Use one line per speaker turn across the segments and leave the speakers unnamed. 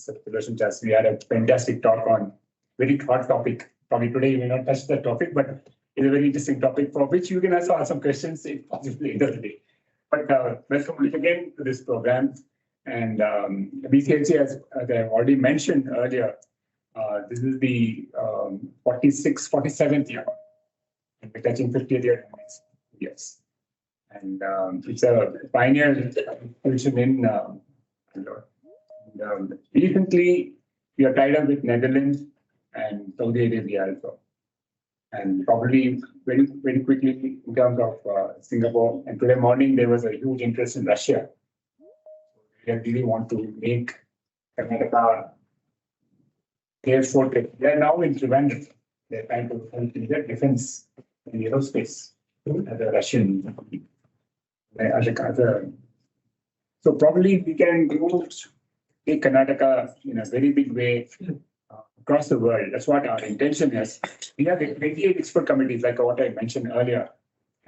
Trilochan. We had a fantastic talk on very hot topic. Probably today you may not touch the topic, but it's a very interesting topic for which you can also ask some questions if possibly end of the day. But welcome again to this program. And BCIC, as I have already mentioned earlier, this is the 47th year. And we're touching 50th year in the next years. And it's a pioneer institution in Bangalore. Recently, we are tied up with Netherlands and Saudi Arabia also. And probably very, very quickly in terms of Singapore. And today morning, there was a huge interest in Russia. They really want to make Kanakadhara their forte. They are now in Trivandrum. They're trying to help in their defense in aerospace as a Russian. So probably we can take Karnataka in a very big way across the world. That's what our intention is. We have 28 expert committees, like what I mentioned earlier,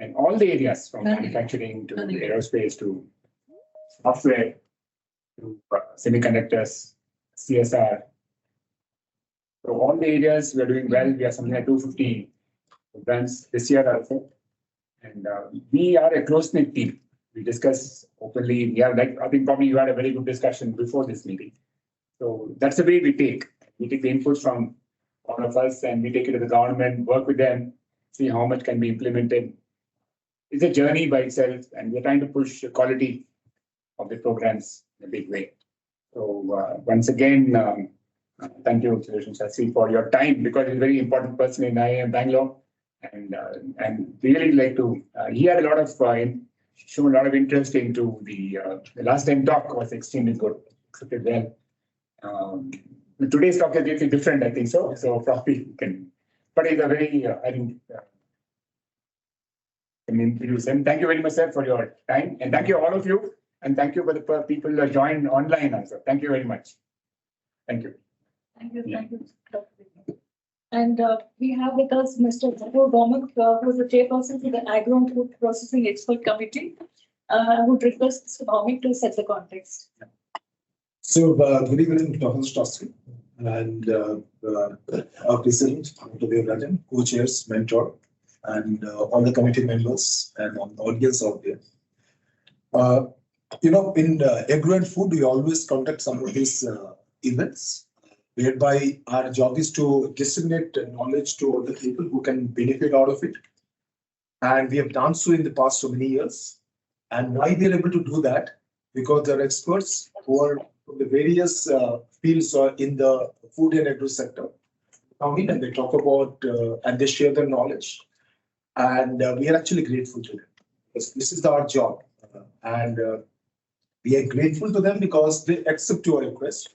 and all the areas from manufacturing to aerospace to software to semiconductors, CSR. So all the areas we are doing well. We are something like 250 programs this year also. And we are a close-knit team. We discuss openly. We have, like, I think probably you had a very good discussion before this meeting. So that's the way we take. We take the inputs from all of us and we take it to the government, work with them, see how much can be implemented. It's a journey by itself, and we're trying to push the quality of the programs in a big way. So once again, thank you, Sastry, for your time, because he's a very important person in IIM Bangalore. And really like to, he had a lot of, shown a lot of interest into the last time talk was extremely good, accepted well. Today's talk is little different, I think so. So probably can, but it's a very, I think, can introduce him. Thank you very much, sir, for your time. And thank you all of you. And thank you for the people who joined online also. Thank you very much. Thank you.
Thank you. Thank you. And we have with us Mr. Bhaumik, who is the chairperson for the Agro and Food Processing Expert Committee. I would request Mr. Bhaumik to set the context.
So, good evening, Professor Sastry, and our president, Dr. Rajan, co-chairs, mentor, and all the committee members and on the audience out there. In Agro and Food, we always conduct some of these events, whereby our job is to disseminate knowledge to other people who can benefit out of it. And we have done so in the past so many years. And why we are able to do that? Because there are experts who are from the various fields in the food and agro sector come in and they talk about and they share their knowledge. And we are actually grateful to them. Because this is our job. And we are grateful to them because they accept our request.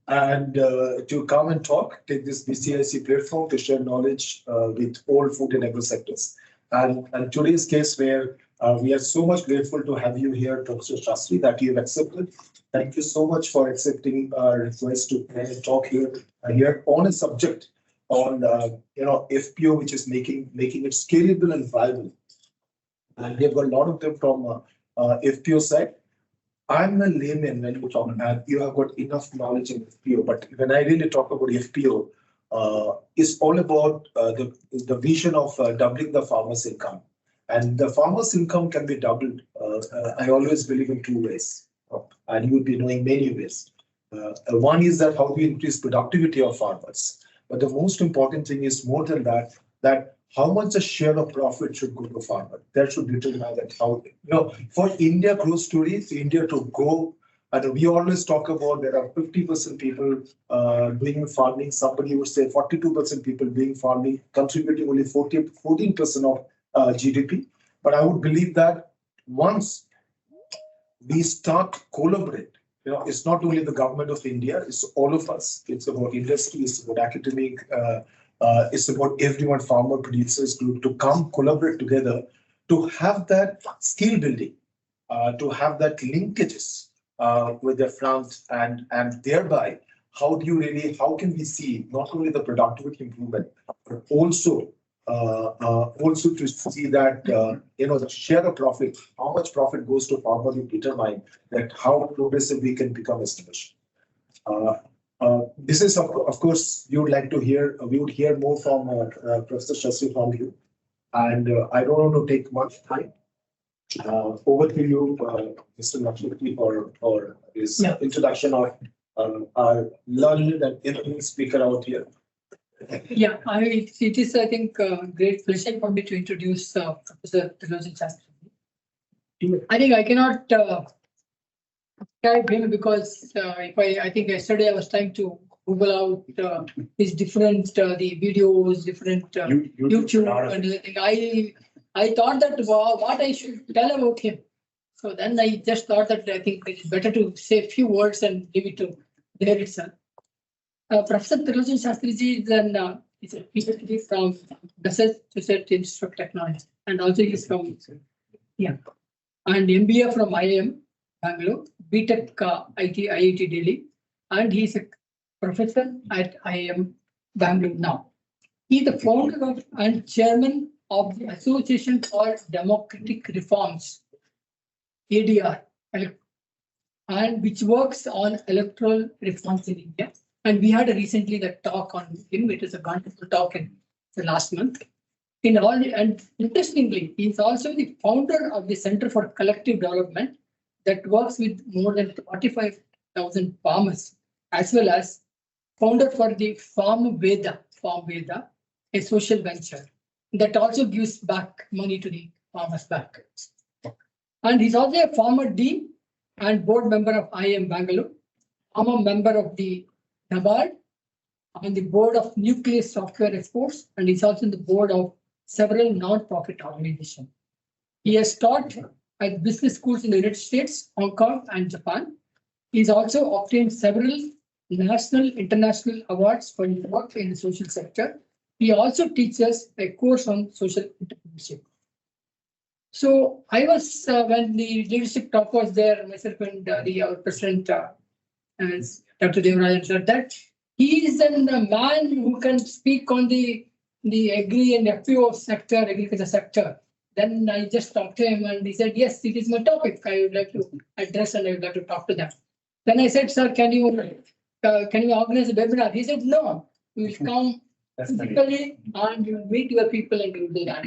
And to come and talk, take this BCIC platform to share knowledge with all food and agro sectors. And today's case where we are so much grateful to have you here, Professor Sastry, that you have accepted. Thank you so much for accepting our request to talk here on a subject on FPO, which is making it scalable and viable. And we have got a lot of them from FPO side. I'm a layman when you talk, and you have got enough knowledge in FPO. But when I really talk about FPO, it's all about the vision of doubling the farmer's income. And the farmer's income can be doubled. I always believe in two ways, and you would be knowing many ways. One is that how we increase productivity of farmers. But the most important thing is more than that how much a share of profit should go to farmer. That should determine that how, for India growth stories, India to grow. And we always talk about there are 50% people doing farming. Somebody would say 42% people doing farming, contributing only 14% of GDP. But I would believe that once we start collaborate, it's not only the government of India, it's all of us. It's about industry, it's about academic, it's about everyone, farmer, producers, group to come collaborate together to have that skill building, to have that linkages with the front, and thereby how can we see not only the productivity improvement, but also to see that the share of profit, how much profit goes to farmer, will determine that how progressive we can become as a nation. This is of course we would like to hear. We would hear more from Professor Sastry from you, and I don't want to take much time. Over to you, Mr. Lakshmi, for his introduction of our learned and eminent speaker out here.
Yeah, it is, I think, great pleasure for me to introduce Professor Trilochan Sastry. I think I cannot describe him because I think yesterday I was trying to Google out his different the videos, different YouTube and everything. I thought that what I should tell about him. So then I just thought that I think it's better to say a few words and give it to there itself. Professor Trilochan Sastry is a PhD from Massachusetts Institute of Technology, and also he is from and MBA from IIM Bangalore, BTech IIT Delhi, and he is a professor at IIM Bangalore now. He is the founder of and chairman of the Association for Democratic Reforms, ADR, and which works on electoral reforms in India. And we had recently the talk on him. It is a wonderful talk in the last month. And interestingly, he is also the founder of the Center for Collective Development that works with more than 45,000 farmers, as well as founder for the FarmVeda, a social venture that also gives back money to the farmers back. And he's also a former dean and board member of IIM Bangalore, former member of the NABARD, on the board of Nuclear Software Exports, and he's also in the board of several non-profit organizations. He has taught at business schools in the United States, Hong Kong, and Japan. He's also obtained several national, international awards for his work in the social sector. He also teaches a course on social entrepreneurship. So I was, when the leadership talk was there, myself and our president, Dr. Devarajan said that he is a man who can speak on the agri and FPO sector, agriculture sector. Then I just talked to him and he said, yes, it is my topic. I would like to address and I would like to talk to them. Then I said, sir, can you organize a webinar? He said, no, you will come physically and you will meet your people and you will do that.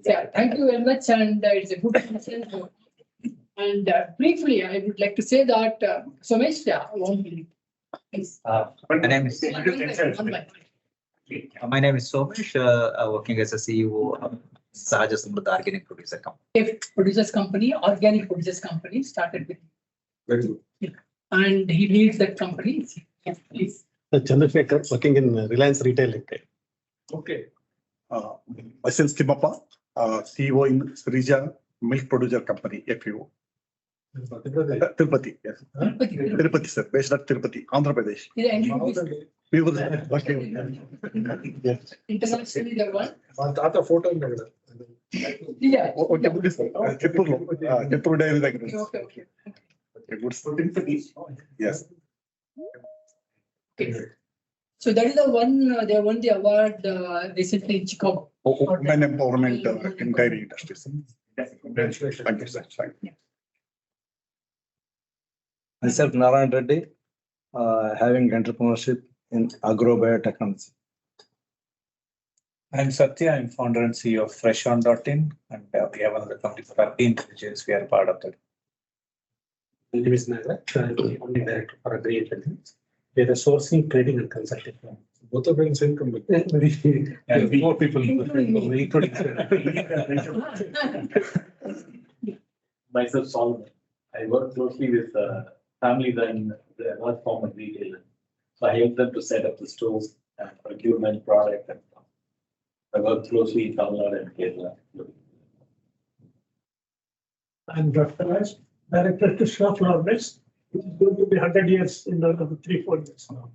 Yeah, thank you very much. And it's a good lesson. And briefly, I would like to say that Somesh, one minute. Please.
My name is Somesh, working as a CEO of Sahaja Samruddha Organic Producer Company. Organic producers company, started with him.
Very good.
Yeah. And he leads that company. Yes, please.
Chandrasekhar, working in Reliance Retail Limited.
Okay. Myself Timappa, CEO in Srija Milk Producer Company, FPO. Tirupati, yes. Tirupati, sir. Based at Tirupati, Andhra Pradesh. We were working.
Yes.
Internationally, the one.
Photo.
Yeah.
Okay, good, sir. Chittur Dairy Agri.
Okay.
Okay, good, sir. Yes.
Okay. So that is the one, they won the award recently in Chicago.
Women empowerment in dairy industry.
Congratulations.
Thank you, sir. Thank you.
Myself, Narayan Reddy, having entrepreneurship in Agro biotechnology.
I'm Satya, I'm founder and CEO of FreshOn.in, and we have another company for intelligence. We are part of that.
My name is Nagaraj, I'm the only director for Agri Intelligence. We are a sourcing, trading, and consulting firm. Both of them same company.
And
More people,
including
Myself, Solomon. I work closely with families and the large form of retailers. So I help them to set up the stores and procurement product and stuff. I work closely in Tamil Nadu and Kerala.
I'm Prakash, Director to Shop Lawrence, which is going to be 100 years in another 3-4 years now.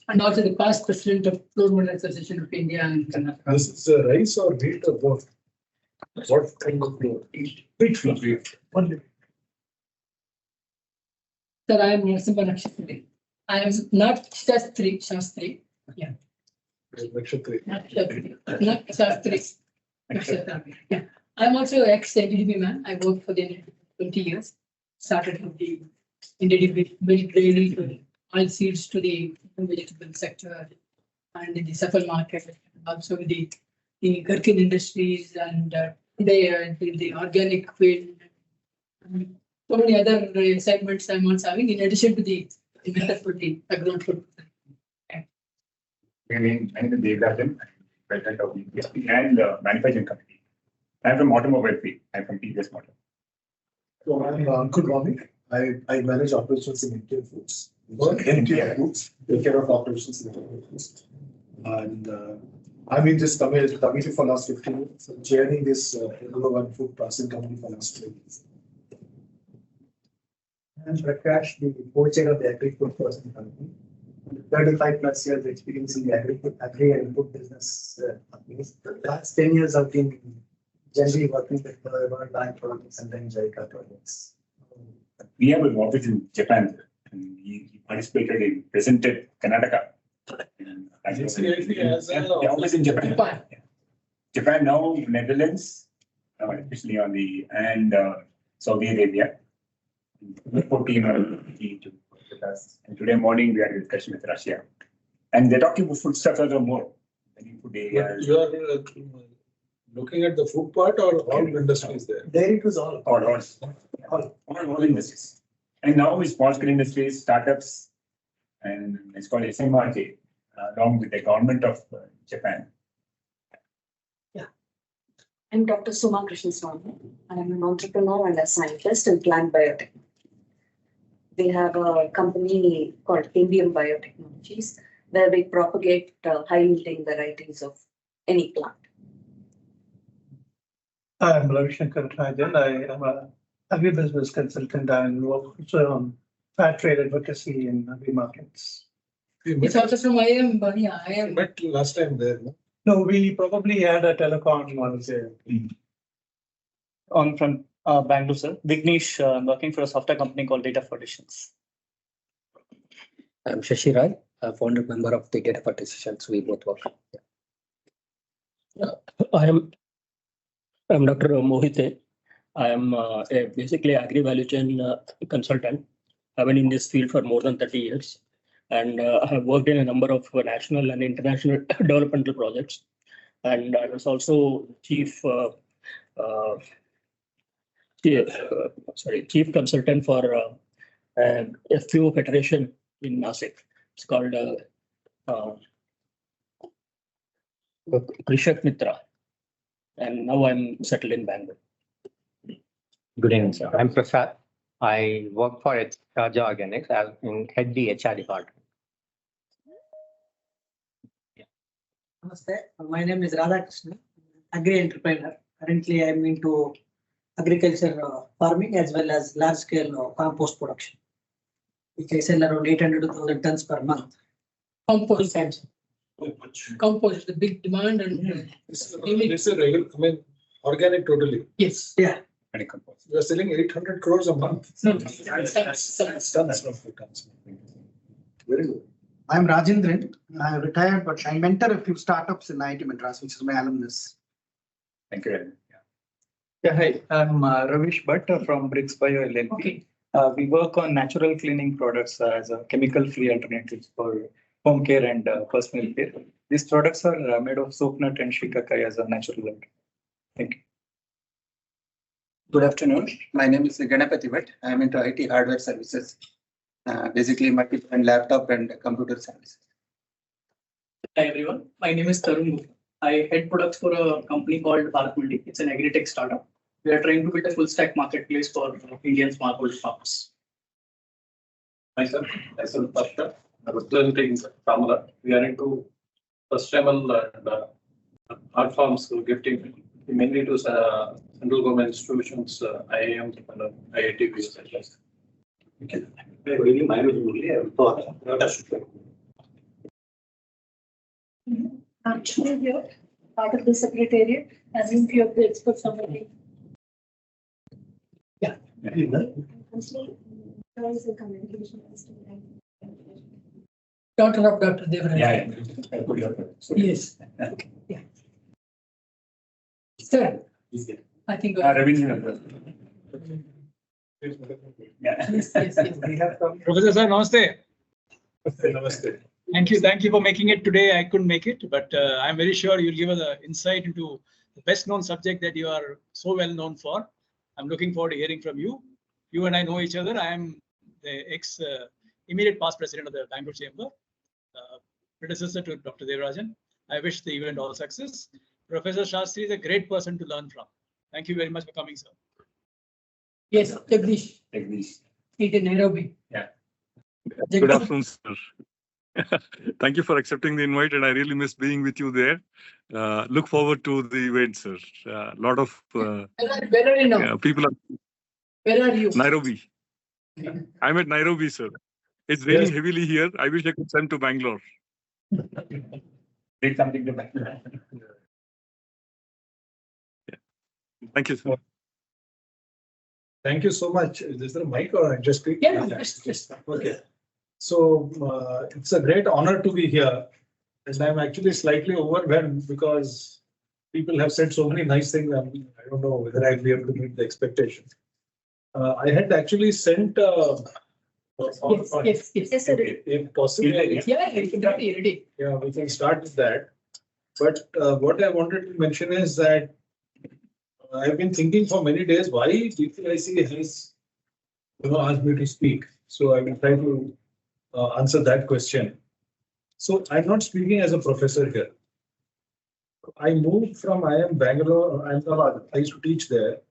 And also the past president of Flour Mill Association of India and Kanakadhara.
This is rice or wheat or both? What kind of flour?
Wheat flour. Only.
Sir, I am Narasimha Nakshatra. I am not Shastri. Yeah.
Nakshatra.
Not Shastri. Nakshatra. Yeah. I am also ex-NDDB man. I worked for the 20 years. Started with the milk dairy, oil seeds to the vegetable sector and in the supple market, also the gherkin industries and today the organic field. So many other segments I'm also having in addition to the method for the agro food.
My name is Devrajan, president of BCIC and manufacturing company. I'm from automobile field. I'm from TVS Motor.
So I'm Ankur Bhaumik. I manage operations in Indian Foods. Work in Indian Foods, take care of operations in Indian Foods. And I'm in this committee for last 15 years, so chairing this number one food processing company for last 20 years.
I'm Prakash, the co-chair of the Agri-Food Processing Company. 35 plus years experience in the agri and food business companies. The last 10 years I've been generally working with World Bank projects and then JICA projects.
We have an office in Japan, and he participated in presented Kanakadhara. The office in Japan. Japan now, Netherlands, especially on the and Saudi Arabia. 14 to with us. And today morning we had a discussion with Russia, and they're talking about foodstuffs or more.
You are looking at the food part or all industries there?
There it was all
industries. And now with small scale industries, startups, and it's called SMRJ, along with the government of Japan.
I'm Dr. Suma Krishnaswamy. I am an entrepreneur and a scientist in plant biotech. We have a company called Indium Biotechnologies, where we propagate high-yielding varieties of any plant.
I'm Ravishankar Rajan. I am a agribusiness consultant and work also on fair trade advocacy in agri markets.
It's also from IIM, but yeah, I am.
But last time there, no?
No, we probably had a telecom once
on from Bangalore, sir. Vignesh, I'm working for a software company called Data for Decisions.
I'm Shashi Rai, a founder member of the Data for Decisions. We both work. I'm Dr. Mohite. I am basically agri value chain consultant. I've been in this field for more than 30 years. And I have worked in a number of national and international developmental projects. And I was also chief consultant for FPO Federation in Nasik. It's called Krishak Mitra. And now I'm settled in Bangalore.
Good evening, sir. I'm Prasad. I work for Charge Organics. I head the HR department.
Namaste. My name is Radhakrishnan, agri entrepreneur. Currently, I'm into agriculture farming as well as large scale compost production, which I sell around 800 to 1,000 tons per month.
Compost. Compost, the big demand and
This is a regular, I mean, organic totally.
yes.
Yeah.
You are selling 800 crores a month.
No,
Very good.
I'm Rajendran. I retired, but I mentor a few startups in IIT Madras, which is my alumnus.
Thank you.
Yeah, hi. I'm Ravish Bhatt from Bricks Bio LLP.
Okay.
We work on natural cleaning products as a chemical-free alternatives for home care and personal care. These products are made of soap nut and shikakai as a natural blend. Thank you.
Good afternoon. My name is Ganapati Bhatt. I am into IT hardware services, basically multi-brand laptop and computer services.
Hi everyone. My name is Tarun Gupta. I head products for a company called Pvt Ltd. It's an agri-tech startup. We are trying to build a full-stack marketplace for Indian smallholder farmers.
Myself, Pasha, representing Kamala. We are into sustainable and art forms gifting mainly to central government institutions, IIM and IIT.
Actually, we are part of the secretariat as in few of the experts summary.
Yeah. Daughter of Dr. Devrajan.
Yeah.
Yes. Yeah. Sir, I think.
Ravindran.
Yes, yes, yes.
We have come.
Professor sir, namaste.
Namaste.
Thank you for making it today. I couldn't make it, but I'm very sure you'll give us an insight into the best known subject that you are so well known for. I'm looking forward to hearing from you. You and I know each other. I am the immediate past president of the Bangalore Chamber, predecessor to Dr. Devarajan. I wish the event all success. Professor Sastry is a great person to learn from. Thank you very much for coming, sir.
Yes, Jagadeesh.
Jagadeesh.
He's in Nairobi.
Yeah.
Good afternoon, sir. Thank you for accepting the invite, and I really miss being with you there. Look forward to the event, sir. A lot of
Where are you now?
people are.
Where are you?
Nairobi. I'm at Nairobi, sir. It's raining heavily here. I wish I could send to Bangalore.
Did something to Bangalore.
Thank you, sir.
Thank you so much. Is there a mic or I just speak?
Yeah, just.
Okay. So it's a great honor to be here. And I'm actually slightly overwhelmed because people have said so many nice things. I don't know whether I'll be able to meet the expectations. I had actually sent.
Yes, sir.
If possible.
Yeah, ready.
Yeah, we can start with that. But what I wanted to mention is that I've been thinking for many days why BCIC has, asked me to speak. So I will try to answer that question. So I'm not speaking as a professor here. I moved from IIM Bangalore, Ahmedabad. I used to teach there.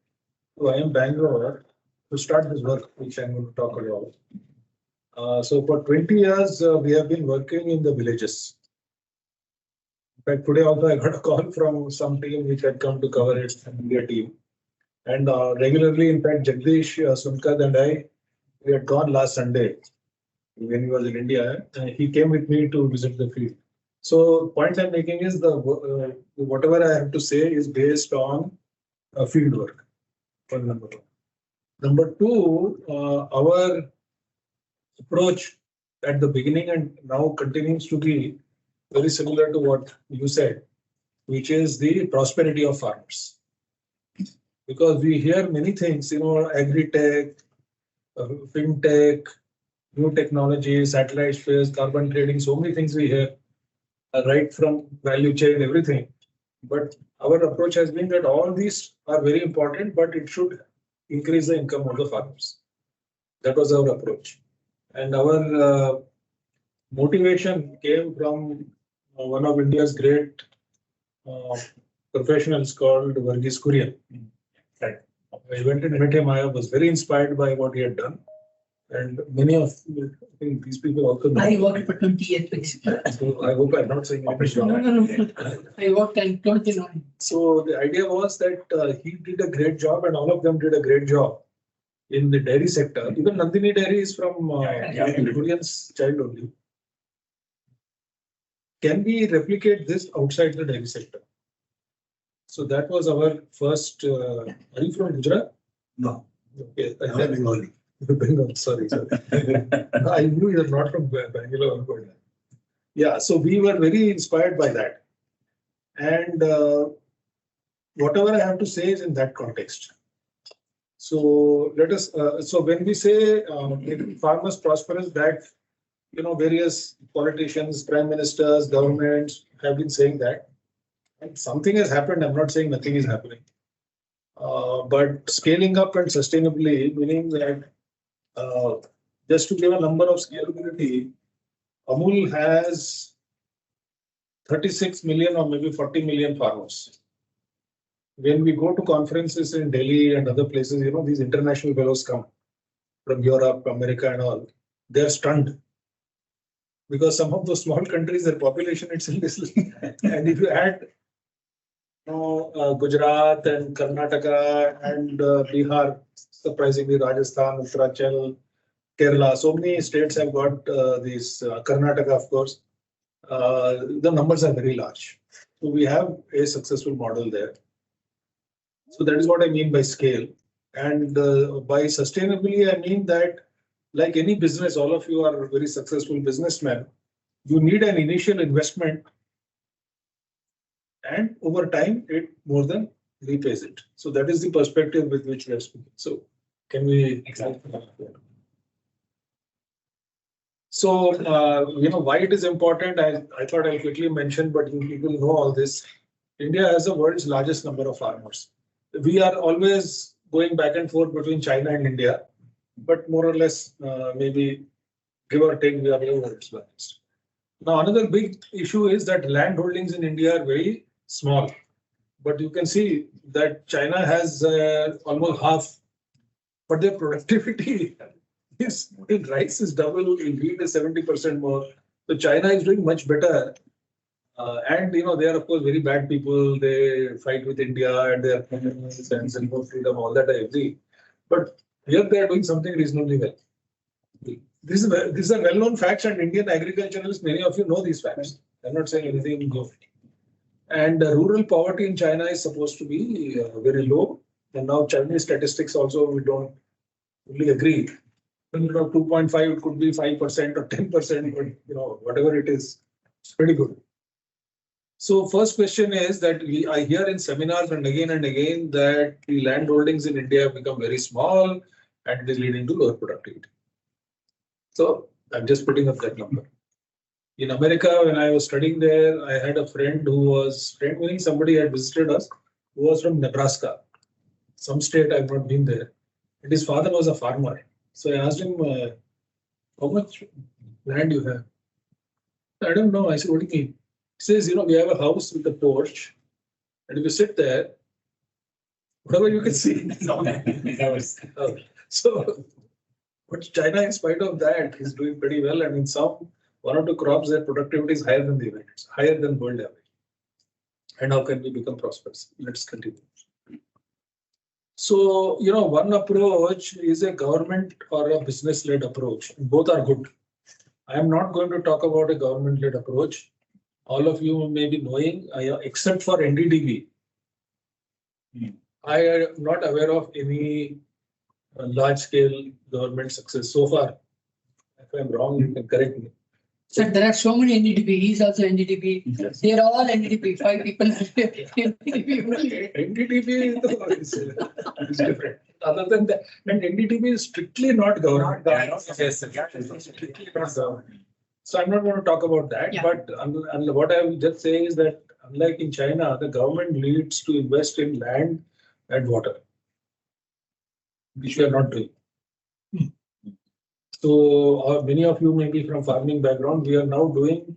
To IIM Bangalore to start this work, which I'm going to talk about. So for 20 years, we have been working in the villages. In fact, today also I got a call from some team which had come to cover it, an India team. And regularly, in fact, Jagadeesh, Sunkad and we had gone last Sunday when he was in India. He came with me to visit the field. So point I'm making is whatever I have to say is based on field work. For number one. Number two, our approach at the beginning and now continues to be very similar to what you said, which is the prosperity of farmers. Because we hear many things, agri-tech, fintech, new technology, satellite space, carbon trading, so many things we hear, right from value chain, everything. But our approach has been that all these are very important, but it should increase the income of the farmers. That was our approach. And our motivation came from one of India's great professionals called Varghese Kurian. Right. I went and met him. I was very inspired by what he had done. And many of I think these people also know.
I worked for 20 years.
So I hope I'm not saying anything wrong.
No. I worked and 29.
So the idea was that he did a great job and all of them did a great job in the dairy sector. Even Nandini Dairy is from Kurian's child only. Can we replicate this outside the dairy sector? So that was our first. Are you from Gujarat?
No.
Okay.
I'm Bengali.
Bengal, sorry. I knew you're not from Bangalore. Yeah, so we were very inspired by that. And whatever I have to say is in that context. So let us. So when we say farmers prosperous, that various politicians, prime ministers, governments have been saying that. And something has happened. I'm not saying nothing is happening. But scaling up and sustainably, meaning that just to give a number of scalability, Amul has 36 million or maybe 40 million farmers. When we go to conferences in Delhi and other places, these international fellows come from Europe, America and all. They're stunned. Because some of those small countries, their population itself is little. And if you add Gujarat and Karnataka and Bihar, surprisingly Rajasthan, Uttarakhand, Kerala, so many states have got these, Karnataka of course, the numbers are very large. So we have a successful model there. So that is what I mean by scale. And by sustainably, I mean that like any business, all of you are very successful businessmen, you need an initial investment and over time it more than repays it. So that is the perspective with which we are speaking. So Can we? So, why it is important, I thought I'll quickly mention, but you people know all this. India has the world's largest number of farmers. We are always going back and forth between China and India, but more or less, maybe give or take, we are the world's largest. Now, another big issue is that land holdings in India are very small, but you can see that China has almost half, but their productivity is in rice is double, in wheat is 70% more. So China is doing much better. And they are of course very bad people. They fight with India and their and import freedom, all that I agree. But here they are doing something reasonably well. These are well-known facts, and Indian agriculturalists, many of you know these facts. I'm not saying anything new. And rural poverty in China is supposed to be very low. And now Chinese statistics also we don't fully agree. 2.5, it could be 5% or 10%, but whatever it is, it's pretty good. So first question is that I hear in seminars and again that the land holdings in India have become very small and it is leading to lower productivity. So I'm just putting up that number. In America, when I was studying there, I had a friend meaning somebody had visited us, who was from Nebraska, some state I've not been there. And his father was a farmer. So I asked him, how much land you have? I don't know. I said, what do you mean? He says, we have a house with a porch, and if you sit there, whatever you can see. So, but China, in spite of that, is doing pretty well, and in some one or two crops, their productivity is higher than the average, higher than world average. And how can we become prosperous? Let's continue. So, one approach is a government or a business-led approach. Both are good. I am not going to talk about a government-led approach. All of you may be knowing, except for NDDB, I am not aware of any large-scale government success so far. If I'm wrong, you can correct me.
Sir, there are so many NDDB. He's also NDDB. Yes. They are all NDDB. 5 people.
NDDB is different. Other than that, and NDDB is strictly not government. Strictly not government. So I'm not going to talk about that. Yeah. But what I will just say is that unlike in China, the government needs to invest in land and water, which we are not doing. So many of you may be from farming background. We are now doing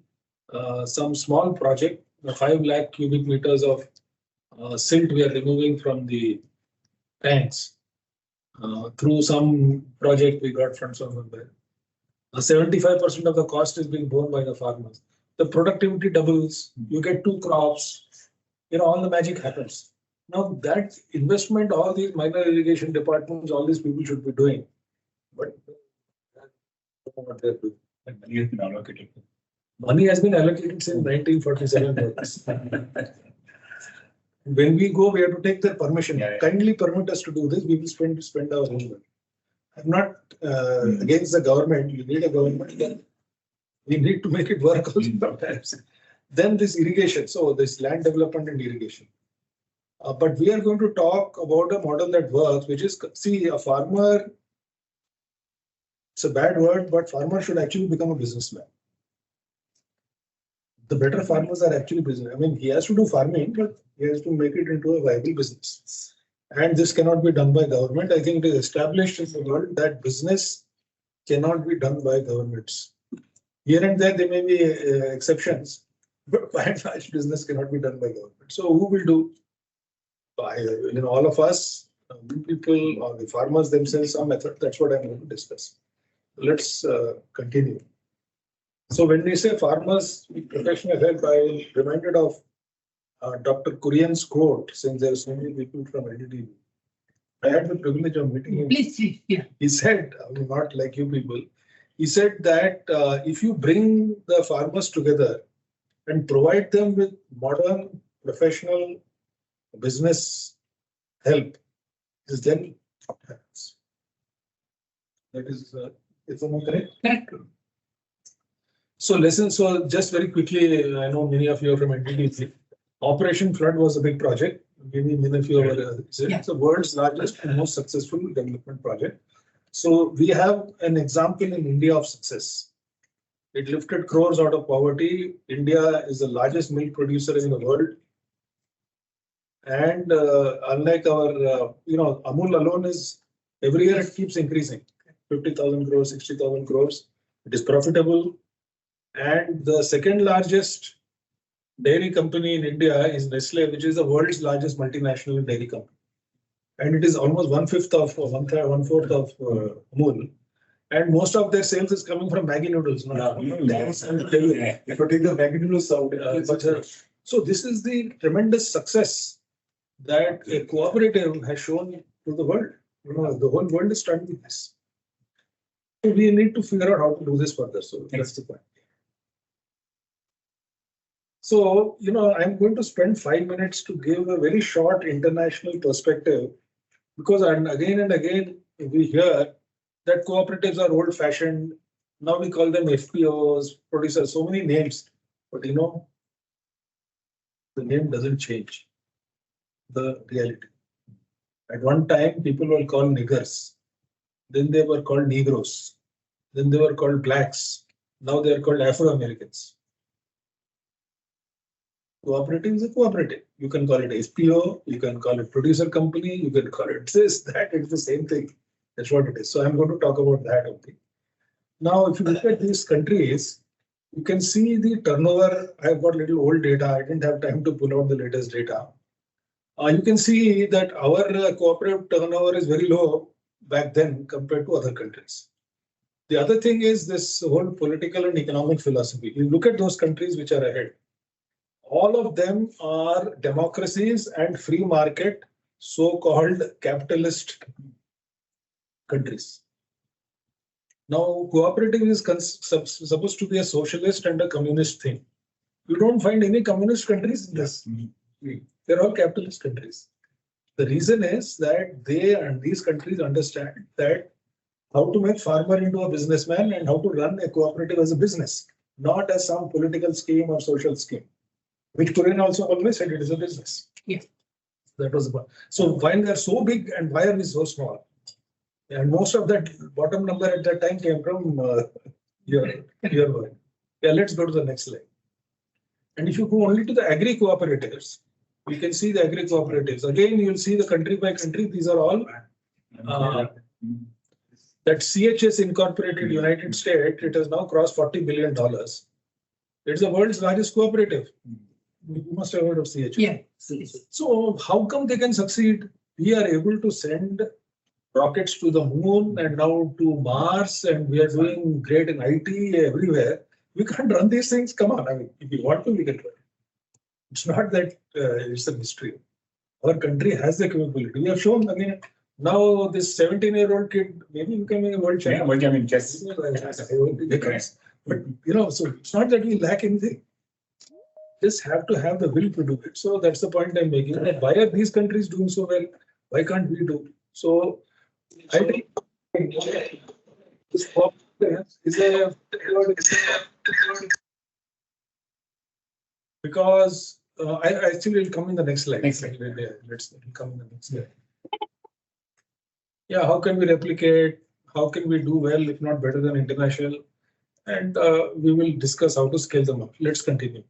some small project, 5 lakh cubic meters of silt we are removing from the tanks through some project we got from somewhere. 75% of the cost is being borne by the farmers. The productivity doubles. You get 2 crops. All the magic happens. Now that investment, all these minor irrigation departments, all these people should be doing. But what they're doing. And money has been allocated. Money has been allocated since 1947. When we go, we have to take their permission. Kindly permit us to do this. We will spend our own money. I'm not against the government. You need a government. Then we need to make it work also sometimes. Then this irrigation. So this land development and irrigation. But we are going to talk about a model that works, which is, see, a farmer. It's a bad word, but farmer should actually become a businessman. The better farmers are actually business. I mean, he has to do farming, but he has to make it into a viable business. And this cannot be done by government. I think it is established in the world that business cannot be done by governments. Here and there may be exceptions, but by and large, business cannot be done by government. So who will do? By all of us, people or the farmers themselves, some method. That's what I'm going to discuss. Let's continue. So when we say farmers with professional help, I am reminded of Dr. Kurian's quote, since there are so many people from NDDB. I had the privilege of meeting him.
Please, yeah.
He said, not like you people, he said that if you bring the farmers together and provide them with modern professional business help, is then what happens. That is, is that correct?
Correct.
So just very quickly, I know many of you are from NDDB. Operation Flood was a big project. maybe many of you are, it's the world's largest and most successful development project. So we have an example in India of success. It lifted crores out of poverty. India is the largest milk producer in the world. And unlike our, Amul alone is, every year it keeps increasing. 50,000 crores, 60,000 crores. It is profitable. And the second largest dairy company in India is Nestle, which is the world's largest multinational dairy company. And it is almost one-fourth of Amul. And most of their sales is coming from Maggi noodles. If you take the Maggi noodles out, so this is the tremendous success that a cooperative has shown to the world. The whole world is studying this. So we need to figure out how to do this further. So that's the point. So, I'm going to spend 5 minutes to give a very short international perspective, because again and again we hear that cooperatives are old-fashioned. Now we call them FPOs, producers, so many names. But the name doesn't change the reality. At one time, people were called niggers. Then they were called Negroes. Then they were called blacks. Now they are called Afro-Americans. Cooperative is a cooperative. You can call it FPO, you can call it producer company, you can call it this, that, it's the same thing. That's what it is. So I'm going to talk about that only. Now, if you look at these countries, you can see the turnover. I've got little old data. I didn't have time to pull out the latest data. You can see that our cooperative turnover is very low back then compared to other countries. The other thing is this whole political and economic philosophy. You look at those countries which are ahead. All of them are democracies and free market, so-called capitalist countries. Now, cooperative is supposed to be a socialist and a communist thing. You don't find any communist countries in this. They're all capitalist countries. The reason is that they and these countries understand that how to make farmer into a businessman and how to run a cooperative as a business, not as some political scheme or social scheme. Which Korean also always said it is a business.
Yeah.
That was the point. So why they are so big and why are we so small? And most of that bottom number at that time came from your work. Yeah, let's go to the next slide. And if you go only to the agri cooperatives, you can see the agri cooperatives. Again, you'll see the country by country. These are all that CHS Incorporated United States. It has now crossed $40 billion. It's the world's largest cooperative. You must have heard of CHS.
Yeah.
So how come they can succeed? We are able to send rockets to the moon and now to Mars, and we are doing great in IT everywhere. We can't run these things. Come on, I mean, if we want to, we can do it. It's not that it's a mystery. Our country has the capability. We have shown again. Now this 17-year-old kid maybe becoming a world champion.
Yeah, world champion chess.
But so it's not that we lack anything. Just have to have the will to do it. So that's the point I'm making. Why are these countries doing so well? Why can't we do? So I think this is a because I actually will come in the next slide. Let's come in the next slide. Yeah, how can we replicate? How can we do well, if not better than international? And we will discuss how to scale them up. Let's continue.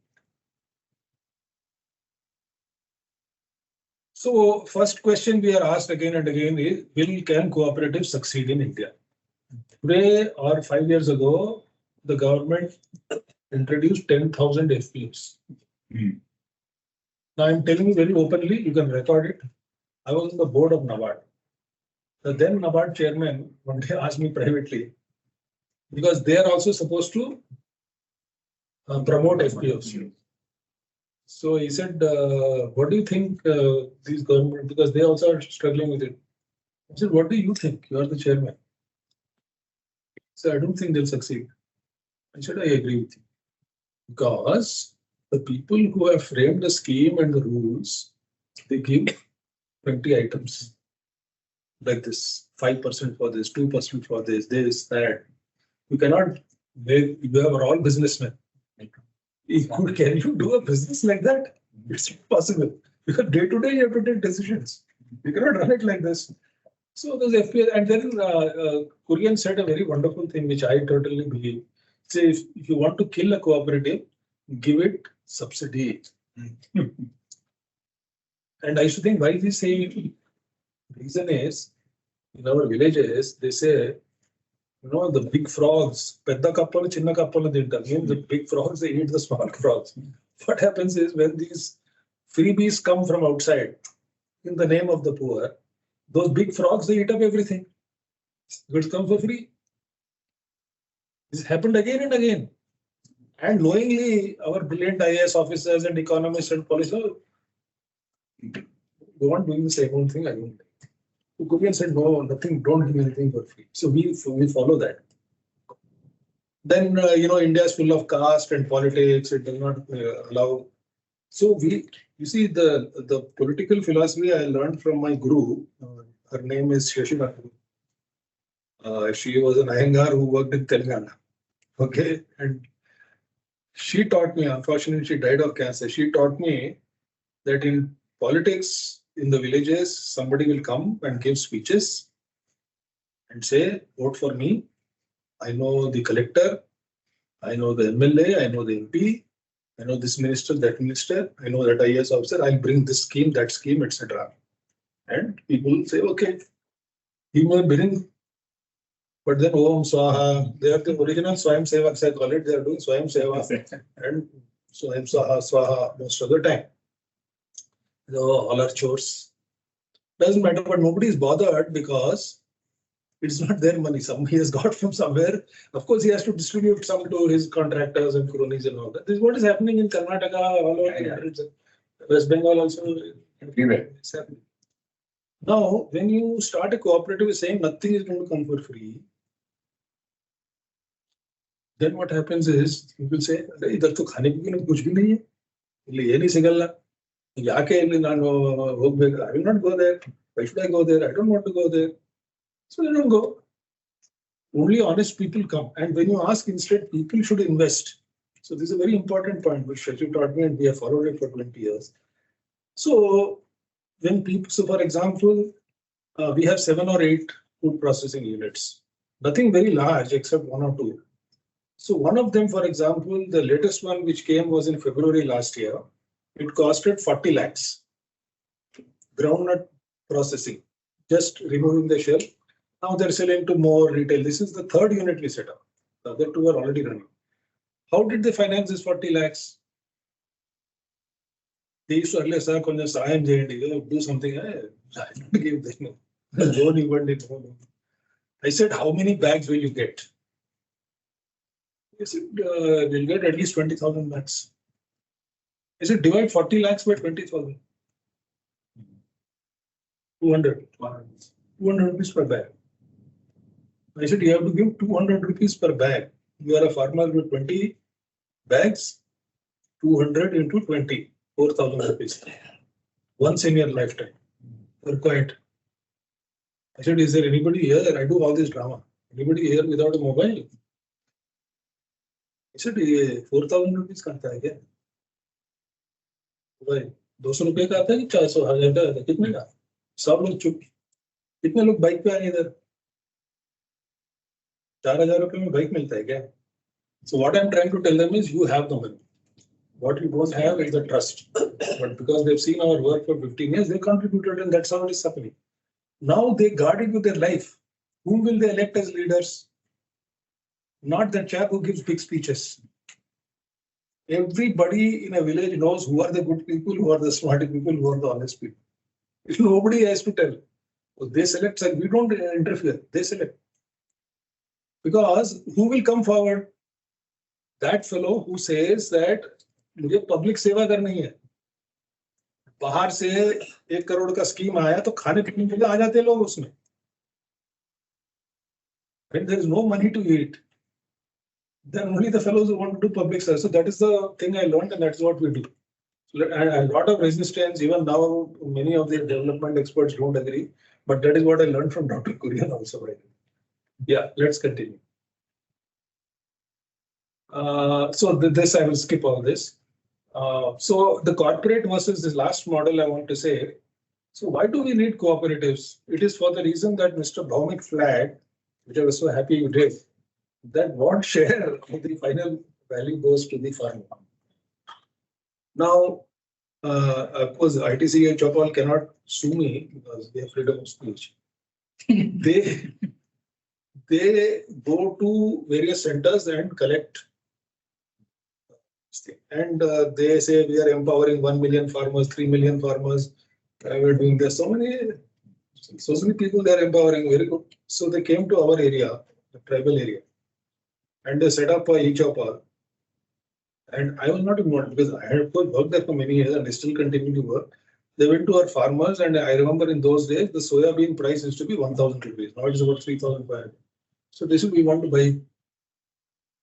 So first question we are asked again and again is, can cooperatives succeed in India? Today or 5 years ago, the government introduced 10,000 FPOs. Now I'm telling you very openly, you can record it. I was on the board of NABARD. The then NABARD chairman one day asked me privately, because they are also supposed to promote FPOs. So he said, what do you think these government, because they also are struggling with it. I said, what do you think? You are the chairman. So I don't think they'll succeed. I said, I agree with you. Because the people who have framed the scheme and the rules, they give 20 items like this, 5% for this, 2% for this, that. You cannot make, you are all businessmen. Can you do a business like that? It's impossible. Because day to day you have to take decisions. You cannot run it like this. So those FPOs, and then Kurian said a very wonderful thing, which I totally believe. Say, if you want to kill a cooperative, give it subsidy. And I used to think, why is he saying? Reason is, in our villages, they say, the big frogs, pedda kappalu, chinna kappalu tintaru. The big frogs, they eat the small frogs. What happens is, when these freebies come from outside, in the name of the poor, those big frogs, they eat up everything. Goods come for free. This happened again and again. And knowingly, our brilliant IAS officers and economists and police go on doing the same old thing again. Kurian said, no, nothing, don't give anything for free. So we follow that. Then, India is full of caste and politics. It does not allow. So you see, the political philosophy I learned from my guru. Her name is Shashinath. She was an Iyengar who worked in Telangana. Okay. And she taught me, unfortunately, she died of cancer. She taught me that in politics, in the villages, somebody will come and give speeches and say, vote for me. I know the collector. I know the MLA. I know the MP. I know this minister, that minister. I know that IAS officer. I'll bring this scheme, that scheme, etc. And people say, okay, he may bring. But then, Om Swaha, they have the original Swayam Sevaks, I call it. They are doing Swayam Seva and Swayam Swaha most of the time. All are chores. Doesn't matter, but nobody is bothered because it's not their money. He has got from somewhere. Of course, he has to distribute some to his contractors and cronies and all that. This is what is happening in Karnataka, all over West Bengal also. It's happening. Now, when you start a cooperative saying nothing is going to come for free, then what happens is people say, "Idhar to khane ke liye kuch bhi nahi hai. Ye nahi sigalla. I will not go there. Why should I go there? I don't want to go there." So they don't go. Only honest people come. And when you ask instead, people should invest. So this is a very important point which Shashi taught me, and we have followed it for 20 years. So when people, so for example, we have 7 or 8 food processing units. Nothing very large except 1 or 2. So one of them, for example, the latest one which came was in February last year. It costed 40 lakhs. Groundnut processing, just removing the shell. Now they're selling to more retail. This is the 3rd unit we set up. The other 2 are already running. How did they finance this 40 lakhs? They used to earlier say, do something. I give them loan even. I said, how many bags will you get? He said, we'll get at least 20,000 bags. I said, divide 40 lakhs by 20,000. 200 rupees per bag. I said, you have to give 200 rupees per bag. You are a farmer with 20 bags, 200 into 20, 4,000 rupees. Once in your lifetime. You're quiet. I said, is there anybody here? I do all this drama. Anybody here without a mobile? He said, 4,000 rupees karta hai kya? भाई 200 रुपए का आता है कि 400 1000 का आता है कितने का सब लोग चुप कितने लोग बाइक पे आए इधर 4000 रुपए में बाइक मिलता है क्या so what I'm trying to tell them is you have the money what you don't have is the trust but because they've seen our work for 15 years they contributed and that's how it is happening now they guard it with their life whom will they elect as leaders not the chap who gives big speeches. Everybody in a village knows who are the good people, who are the smart people, who are the honest people. Nobody has to tell. They select, we don't interfere, they select. Because who will come forward? That fellow who says that मुझे public सेवा करनी है. बाहर से 1 करोड़ का scheme आया तो खाने पीने के लिए आ जाते लोग उसमें. When there is no money to eat, then only the fellows who want to do public service. So that is the thing I learned and that's what we do. So, a lot of resistance, even now many of the development experts don't agree, but that is what I learned from Dr. Kurian also. Right? Yeah, let's continue. So this I will skip all this. So the corporate versus this last model, I want to say. So why do we need cooperatives? It is for the reason that Mr. Bhaumik flagged, which I was so happy you did, that what share of the final value goes to the farmer. Now, of course, ITC and Chopal cannot sue me because they have freedom of speech. They go to various centers and collect. And they say we are empowering 1 million farmers, 3 million farmers. We're doing this. So many people they are empowering. Very good. So they came to our area, the tribal area, and they set up a e-chopper. And I was not involved because I had worked there for many years and I still continue to work. They went to our farmers, and I remember in those days the soya bean price used to be 1,000 rupees. Now it's about 3,500. So this we want to buy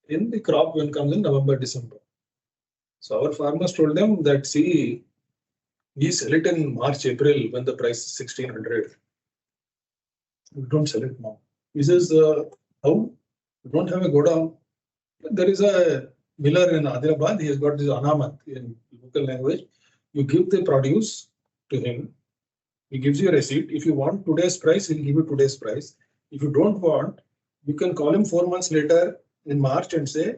in the crop when it comes in November, December. So our farmers told them that, see, we sell it in March, April when the price is 1,600. We don't sell it now. He says, how? We don't have a godown. There is a miller in Hyderabad. He has got this anamat in local language. You give the produce to him. He gives you a receipt. If you want today's price, he'll give you today's price. If you don't want, you can call him 4 months later in March and say,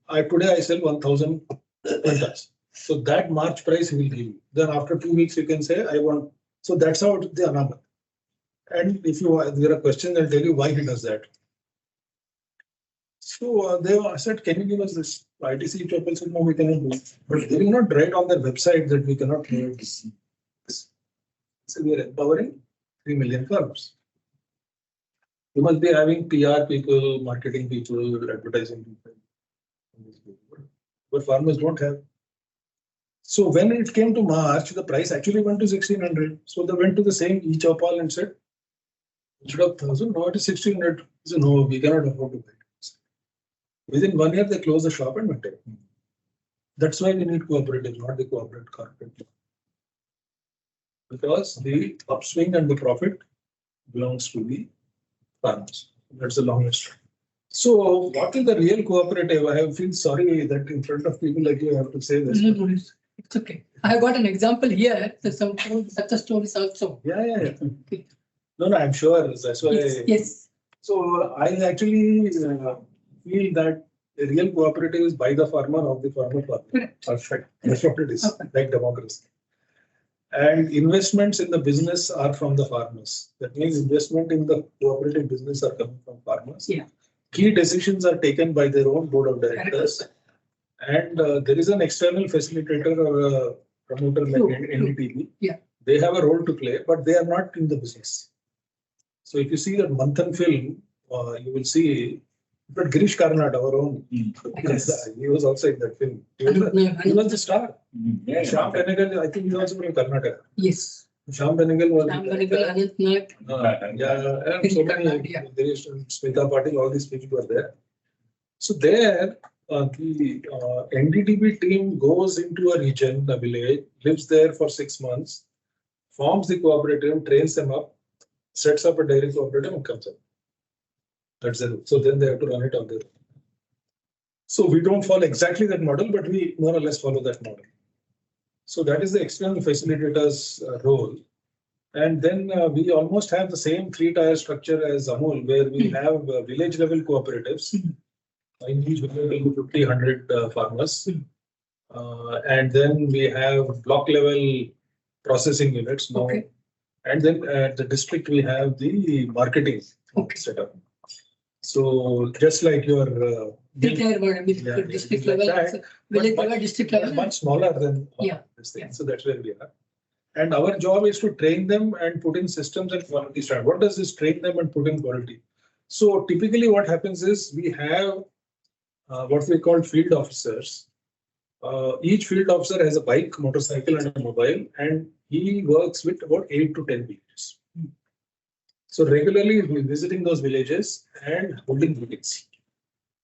today I sell 1,000 quintals. So that March price he will give you. Then after 2 weeks, you can say, I want. So that's how the anamat. And if there are questions, I'll tell you why he does that. So they said, can you give us this? ITC Chopal said, no, we cannot do it. But they will not write on their website that we cannot do this. So we are empowering 3 million farmers. You must be having PR people, marketing people, advertising people. But farmers don't have. So when it came to March, the price actually went to 1,600. So they went to the same e-chopal and said, instead of 1,000, now it is 1,600. He said, no, we cannot afford to buy it. Within 1 year, they closed the shop and went away. That's why we need cooperatives, not the corporate. Because the upswing and the profit belongs to the farmers. That's the longest. So what is the real cooperative? I feel sorry that in front of people like you, I have to say this.
No, it's okay. I have got an example here. There's some such a stories also.
Yeah. No, I'm sure. That's why.
Yes.
So I actually feel that the real cooperative is by the farmer of the farmer. Perfect. That's what it is. Okay. Like democracy. And investments in the business are from the farmers. That means investment in the cooperative business are coming from farmers.
Yeah.
Key decisions are taken by their own board of directors. And there is an external facilitator or a promoter like NDTV.
Yeah.
They have a role to play, but they are not in the business. So if you see that Manthan film, you will see, but Girish Karnad, our own, he was also in that film. He was the star. Shyam Benegal, I think he was also from Karnataka.
Yes.
Shyam Benegal was.
Shyam Benegal, Anant Nayak.
And so many, there is Smita Patil, all these people were there. So there, the NDTV team goes into a region, a village, lives there for 6 months, forms the cooperative, trains them up, sets up a dairy cooperative and comes up. That's it. So then they have to run it on their own. So we don't follow exactly that model, but we more or less follow that model. So that is the external facilitator's role. And then we almost have the same 3-tier structure as Amul, where we have village level cooperatives. In each village, 50, 100 farmers. And then we have block level processing units now. Okay. And then at the district, we have the marketing setup. So just like your
district level, village level, district level,
much smaller than this thing. So that's where we are. And our job is to train them and put in systems and quality standard. What does this train them and put in quality? So typically what happens is we have what we call field officers. Each field officer has a bike, motorcycle and a mobile, and he works with about 8 to 10 villages. So regularly visiting those villages and holding meetings.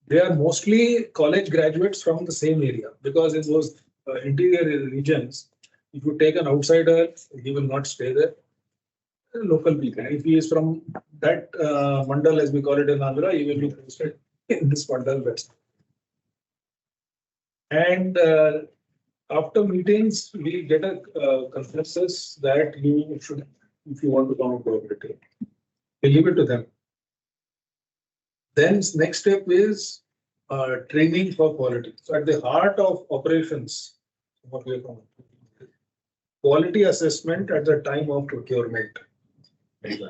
They are mostly college graduates from the same area, because in those interior regions, if you take an outsider, he will not stay there. Local people. If he is from that mandal, as we call it in Andhra, he will be posted in this mandal west. And After meetings, we get a consensus that you should, if you want to become a cooperative, we leave it to them. Then next step is training for quality. So at the heart of operations, what we are calling quality assessment at the time of procurement. And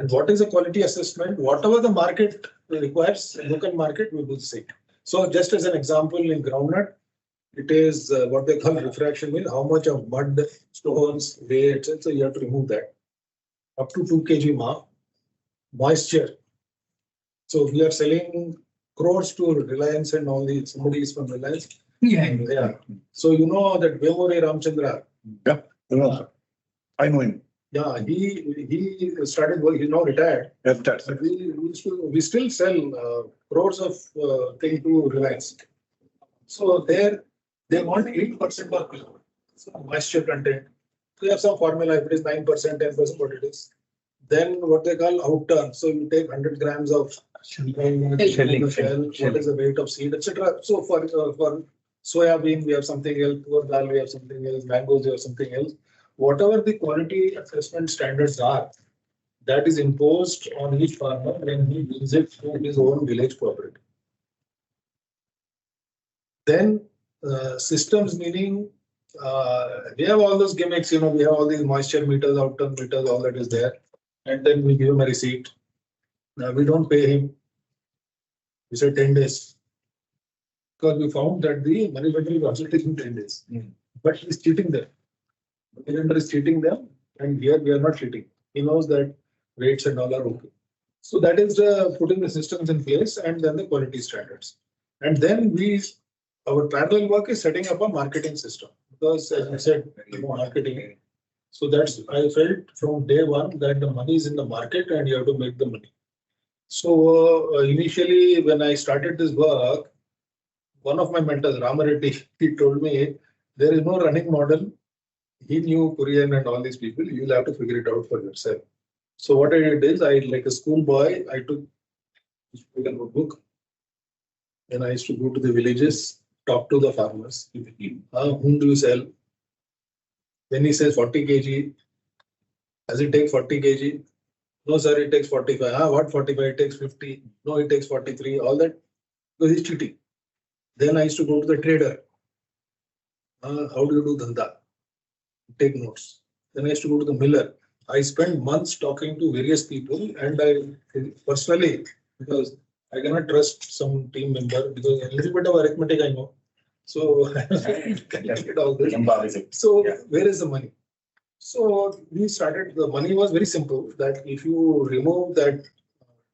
what is a quality assessment? Whatever the market requires, local market, we will say. So just as an example, in groundnut, it is what they call refraction mill, how much of mud, stones, weight, so you have to remove that. Up to 2 kg mark. Moisture. So we are selling crores to Reliance and all these, somebody is from Reliance. Yeah. So you know that Vemore Ramchandra.
Yeah, I know him.
Yeah, he started work, he's now retired. But we still sell crores of things to Reliance. So there they want 8% per kilo. So moisture content. We have some formula, if it is 9%, 10%, what it is. Then what they call outturn. So you take 100 grams of shelling, what is the weight of seed, etc. So for soya bean, we have something else, poor dal, we have something else, mangoes, we have something else. Whatever the quality assessment standards are, that is imposed on each farmer when he visits his own village cooperative. Then systems, meaning we have all those gimmicks, you know, we have all these moisture meters, outturn meters, all that is there. And then we give him a receipt. We don't pay him. We say 10 days. Because we found that the manufacturer is also taking 10 days. But he's cheating them. The vendor is cheating them, and here we are not cheating. He knows that rates and all are okay. So that is putting the systems in place and then the quality standards. And then our parallel work is setting up a marketing system. Because as I said, marketing. So that's, I felt from day one that the money is in the market and you have to make the money. So initially when I started this work, one of my mentors, Ramareddy, he told me there is no running model. He knew Korean and all these people. You'll have to figure it out for yourself. So what I did is, like a schoolboy, I took a notebook. Then I used to go to the villages, talk to the farmers. Whom do you sell? Then he says 40 kg. Does it take 40 kg? No, sir, it takes 45. What 45? It takes 50. No, it takes 43. All that. Because he's cheating. Then I used to go to the trader. How do you do dhanda? Take notes. Then I used to go to the miller. I spent months talking to various people, and I personally, because I cannot trust some team member, because a little bit of arithmetic I know. So I calculated all this. So where is the money? So we started, the money was very simple, that if you remove that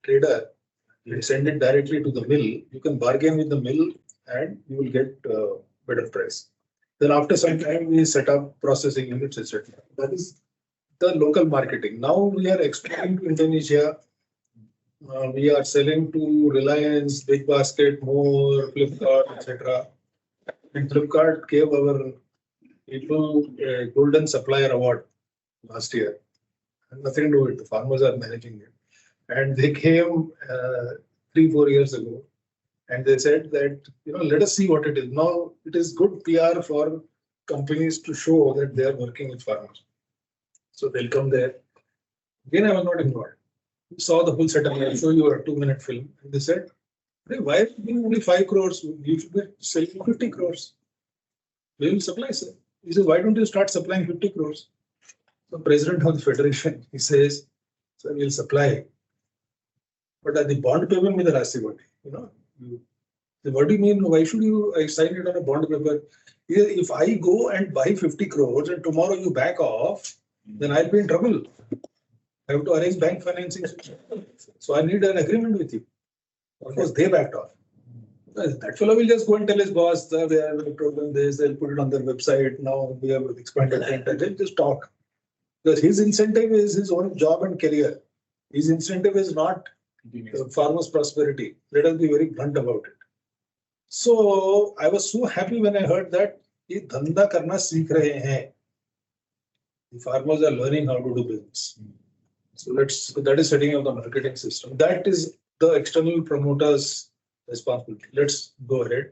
trader and send it directly to the mill, you can bargain with the mill and you will get better price. Then after some time, we set up processing units, etc. That is the local marketing. Now we are exporting to Indonesia. We are selling to Reliance, Big Basket, More, Flipkart, etc. And Flipkart gave our people a Golden Supplier Award last year. And nothing to do with it. The farmers are managing it. And they came 3-4 years ago. And they said that, let us see what it is. Now, it is good PR for companies to show that they are working with farmers. So they'll come there. Again, I was not involved. We saw the whole setup. I'll show you a 2-minute film. And they said, hey, why are you only 5 crores? You should be selling 50 crores. We will supply, sir. He says, why don't you start supplying 50 crores? So president of the federation, he says, sir, we'll supply. But at the bond payment with the Rasi body, what do you mean? Why should I sign it on a bond paper? If I go and buy 50 crores and tomorrow you back off, then I'll be in trouble. I have to arrange bank financing. So I need an agreement with you. Of course, they backed off. That fellow will just go and tell his boss, they have told them this, they'll put it on their website. Now we have expanded it. They'll just talk. Because his incentive is his own job and career. His incentive is not farmers' prosperity. Let us be very blunt about it. So I was so happy when I heard that ye dhanda karna seekh rahe hain. The farmers are learning how to do business. So that is setting up the marketing system. That is the external promoters' responsibility. Let's go ahead.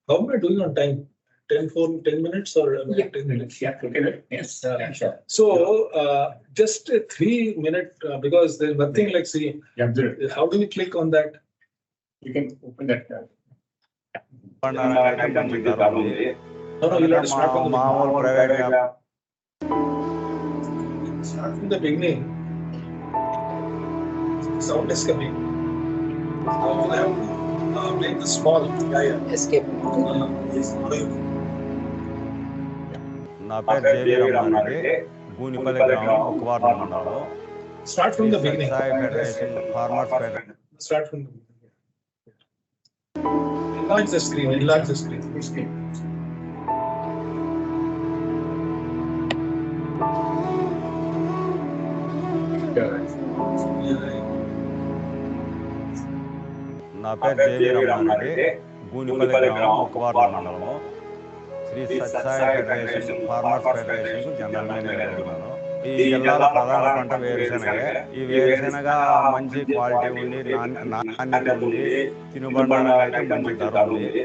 How am I doing on time? 10 minutes or
Yeah.
10 minutes?
Yeah, okay. Yes, sure.
So just a 3 minute, because there's nothing like, see,
Yeah, absolutely.
how do we click on that?
You can open that.
No, no, you'll have to start from the beginning. Start from the beginning. Sound is coming. So I have to make the small.
Escape.
నా పేరు JV Ramareddy భూనిపల్లి గ్రామం ఒక్కవార్ల మండలం
Start from the beginning.
Federation farmers federation
Start from the beginning. Enlarge the screen. Enlarge the screen.
నా పేరు JV Ramareddy భూనిపల్లి గ్రామం ఒక్కవార్ల మండలం Sri Sathya Sai federation farmers federation general manager ఉన్నాను. ఈ జిల్లాలో ప్రధాన పంట వేరుశెనగే. ఈ వేరుశెనగ మంచి క్వాలిటీ ఉంది, నాణ్యత ఉంది, తినుబండారాలు అయితే మంచి ధర ఉంది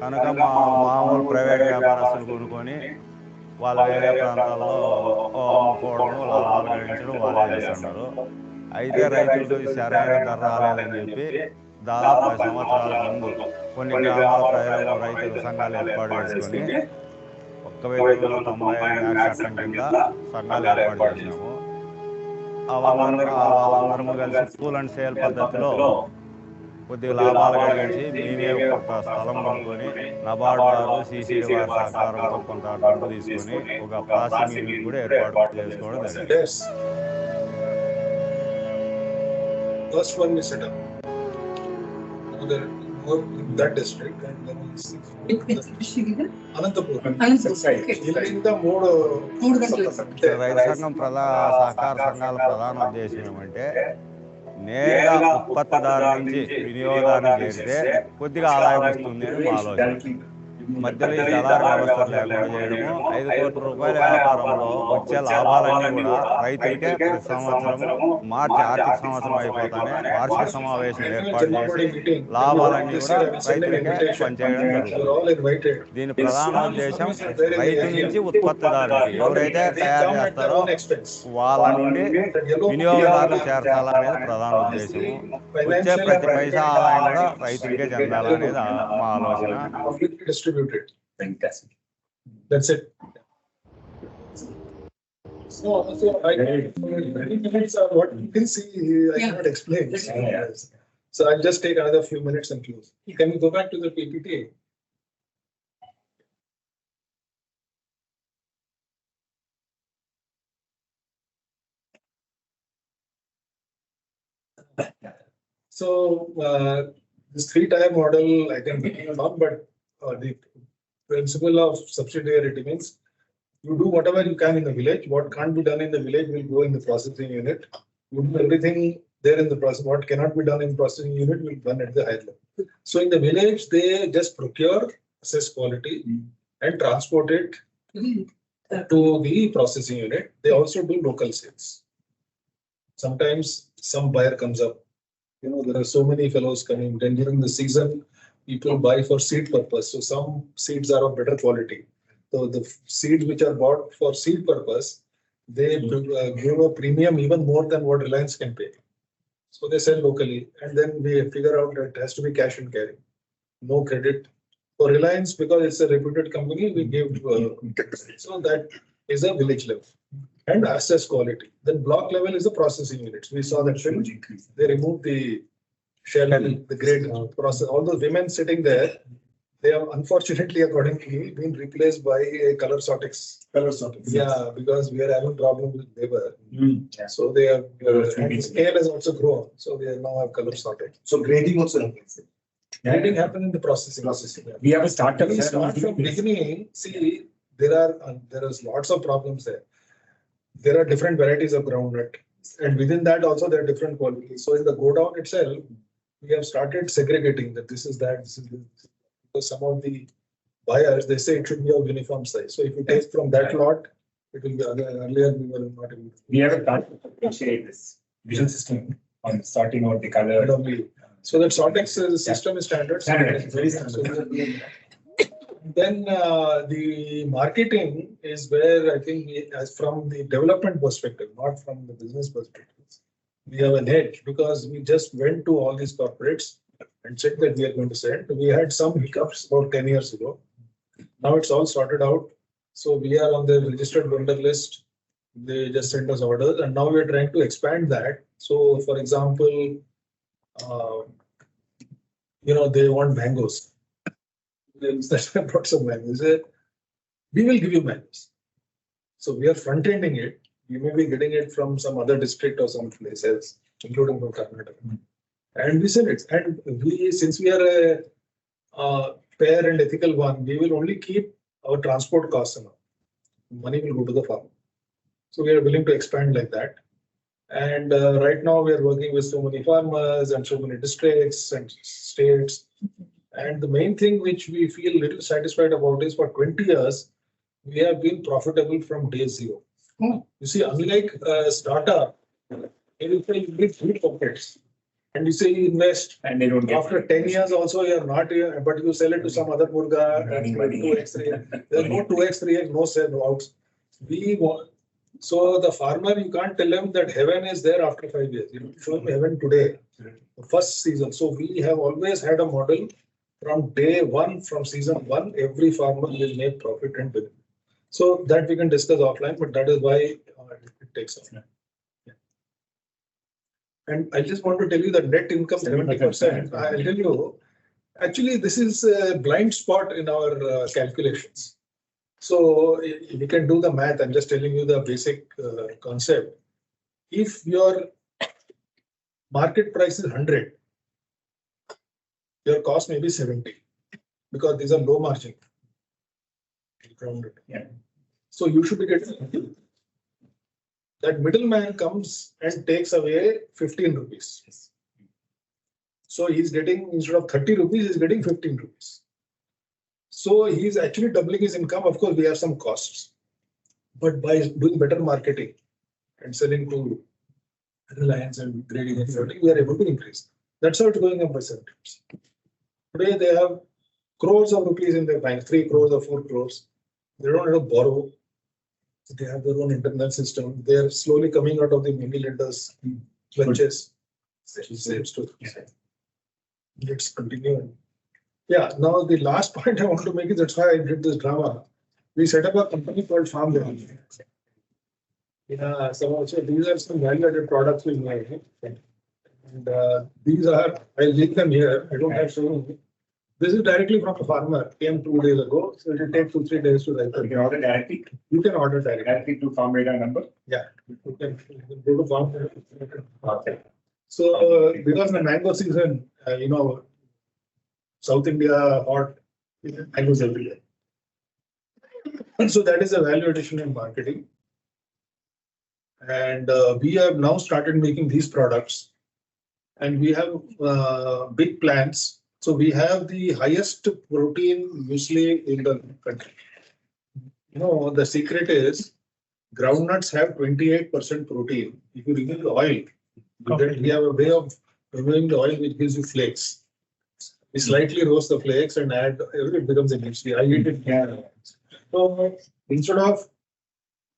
కనుక మామూలు ప్రైవేట్ వ్యాపారస్తులు కొనుక్కొని వాళ్ళ వేరే ప్రాంతాల్లో అమ్ముకోవడం లాభాలు గడించడం వాళ్ళే చేస్తున్నారు. అయితే రైతులకు సరైన ధర రాలేదని చెప్పి దాదాపు 10 సంవత్సరాల ముందు కొన్ని గ్రామాల ప్రజలు రైతుల సంఘాలు ఏర్పాటు చేసుకొని ఒక్క వ్యక్తిలో 95 చట్టం కింద సంఘాలు ఏర్పాటు చేసినాము. వాళ్ళందరము కలిసి పూల్ అండ్ సేల్ పద్ధతిలో కొద్దిగా లాభాలు కలిగించి మేమే ఒక స్థలం కొనుక్కొని నబార్డు వారు సిసిడి వారి సహకారంతో కొంత డబ్బు తీసుకొని ఒక ప్రాసెసింగ్ యూనిట్ కూడా ఏర్పాటు చేసుకోవడం జరిగింది.
First one we set up. That district and then Anantapur. ఇల్లిందా
రైతు సంఘం సహకార సంఘాల ప్రధాన ఉద్దేశం ఏమంటే నేరుగా ఉత్పత్తిదారు నుంచి వినియోగదారుని చేరితే కొద్దిగా ఆదాయం వస్తుంది అని మా ఆలోచన. మధ్యలో ఈ దళారు వ్యవస్థ లేకుండా చేయడము, 5 కోట్ల రూపాయల వ్యాపారంలో వచ్చే లాభాలన్నీ కూడా రైతులకే ప్రతి సంవత్సరము మార్చి ఆర్థిక సంవత్సరం అయిపోతానే వార్షిక సమావేశం ఏర్పాటు చేసి లాభాలన్నీ కూడా రైతులకే పనిచేయడం జరుగుతుంది. దీని ప్రధాన ఉద్దేశం రైతు నుంచి ఉత్పత్తిదారులకి ఎవరైతే తయారు చేస్తారో వాళ్ళ నుండి వినియోగదారులు చేర్చాలనేది ప్రధాన ఉద్దేశము. వచ్చే ప్రతి పైసా ఆదాయం కూడా రైతులకే చెందాలనేది మా ఆలోచన.
Fantastic. That's it. So many minutes are what you can see. I cannot explain. So I'll just take another few minutes and close. Can we go back to the PPT? So this 3-tier model I can bring up, but the principle of subsidiarity means you do whatever you can in the village. What can't be done in the village will go in the processing unit. You do everything there in the process. What cannot be done in processing unit will be done at the higher level. So in the village, they just procure, assess quality, and transport it to the processing unit. They also do local sales. Sometimes some buyer comes up. You know, there are so many fellows coming. Then during the season, people buy for seed purpose. So some seeds are of better quality. So the seeds which are bought for seed purpose, they give a premium even more than what Reliance can pay. So they sell locally, and then we figure out that it has to be cash and carry, no credit. For Reliance, because it's a reputed company, we give so that is a village level and assess quality. Then block level is the processing units. We saw that increase. They removed the shell, the grade process. All those women sitting there, they have unfortunately, according to me, been replaced by a color sortex. Yeah, because we are having problem with labor. So they have and the scale has also grown. So they now have color sortex.
So grading also happens.
Grading happens in the processing.
We have a startup.
We start from beginning. See, there is lots of problems there. There are different varieties of groundnut, and within that also there are different qualities. So in the godown itself, we have started segregating that this is that, this is this. Because some of the buyers, they say it should be of uniform size. So if you take from that lot, it will be earlier we were not able to.
We have a start to appreciate this vision system on sorting out the color.
So that sortex system is standard.
Standard, very standard.
then the marketing is where I think as from the development perspective, not from the business perspective, we have an edge because we just went to all these corporates and said that we are going to send. We had some hiccups about 10 years ago. Now it's all sorted out. So we are on the registered vendor list. They just sent us orders and now we're trying to expand that. So for example, they want mangoes. That's why I brought some mangoes. We will give you mangoes. So we are front-ending it. You may be getting it from some other district or some place else, including from Karnataka. And we sell it. And since we are a fair and ethical one, we will only keep our transport costs enough. Money will go to the farmer. So we are willing to expand like that. And right now we are working with so many farmers and so many districts and states. And the main thing which we feel little satisfied about is for 20 years, we have been profitable from day zero. You see, unlike a startup, you need 3 pockets. And you say you invest, and they don't get after 10 years also you are not here, but you sell it to some other murga, and 2x, 3x. There's no 2x, 3x, no sell outs. So the farmer, you can't tell him that heaven is there after 5 years. You show him heaven today, the first season. So we have always had a model from day one, from season 1, every farmer will make profit and benefit. So that we can discuss offline, but that is why it takes off. Yeah. And I just want to tell you that net income 70%. I'll tell you, actually, this is a blind spot in our calculations. So we can do the math. I'm just telling you the basic concept. If your market price is 100, your cost may be 70 because these are low margin. Yeah. So you should be getting that middleman comes and takes away 15 rupees. Yes. So he's getting, instead of 30 rupees, he's getting 15 rupees. So he's actually doubling his income. Of course, we have some costs, but by doing better marketing and selling to Reliance and grading and everything, we are able to increase. That's how it's going up by 70%. Today they have crores of rupees in their bank, 3 crores or 4 crores. They don't have to borrow. They have their own internal system. They are slowly coming out of the mini lenders, clutches. Same story. Let's continue. Yeah, now the last point I want to make is that's why I did this drama. We set up a company called FarmVeda. Yeah, so these are some value-added products we make. And these are, I'll leave them here. I don't have so. This is directly from a farmer, came 2 days ago. So it will take 2-3 days to ripen. You can order directly? You can order directly to FarmVeda number? Yeah. You can go to FarmVeda. Okay. So because the mango season, South India hot, mangoes everywhere. And so that is a value addition in marketing. And we have now started making these products. And we have big plans. So we have the highest protein muesli in the country. The secret is groundnuts have 28% protein. If you remove the oil, we have a way of removing the oil which gives you flakes. We slightly roast the flakes and add, it becomes a muesli. I eat it here. So instead of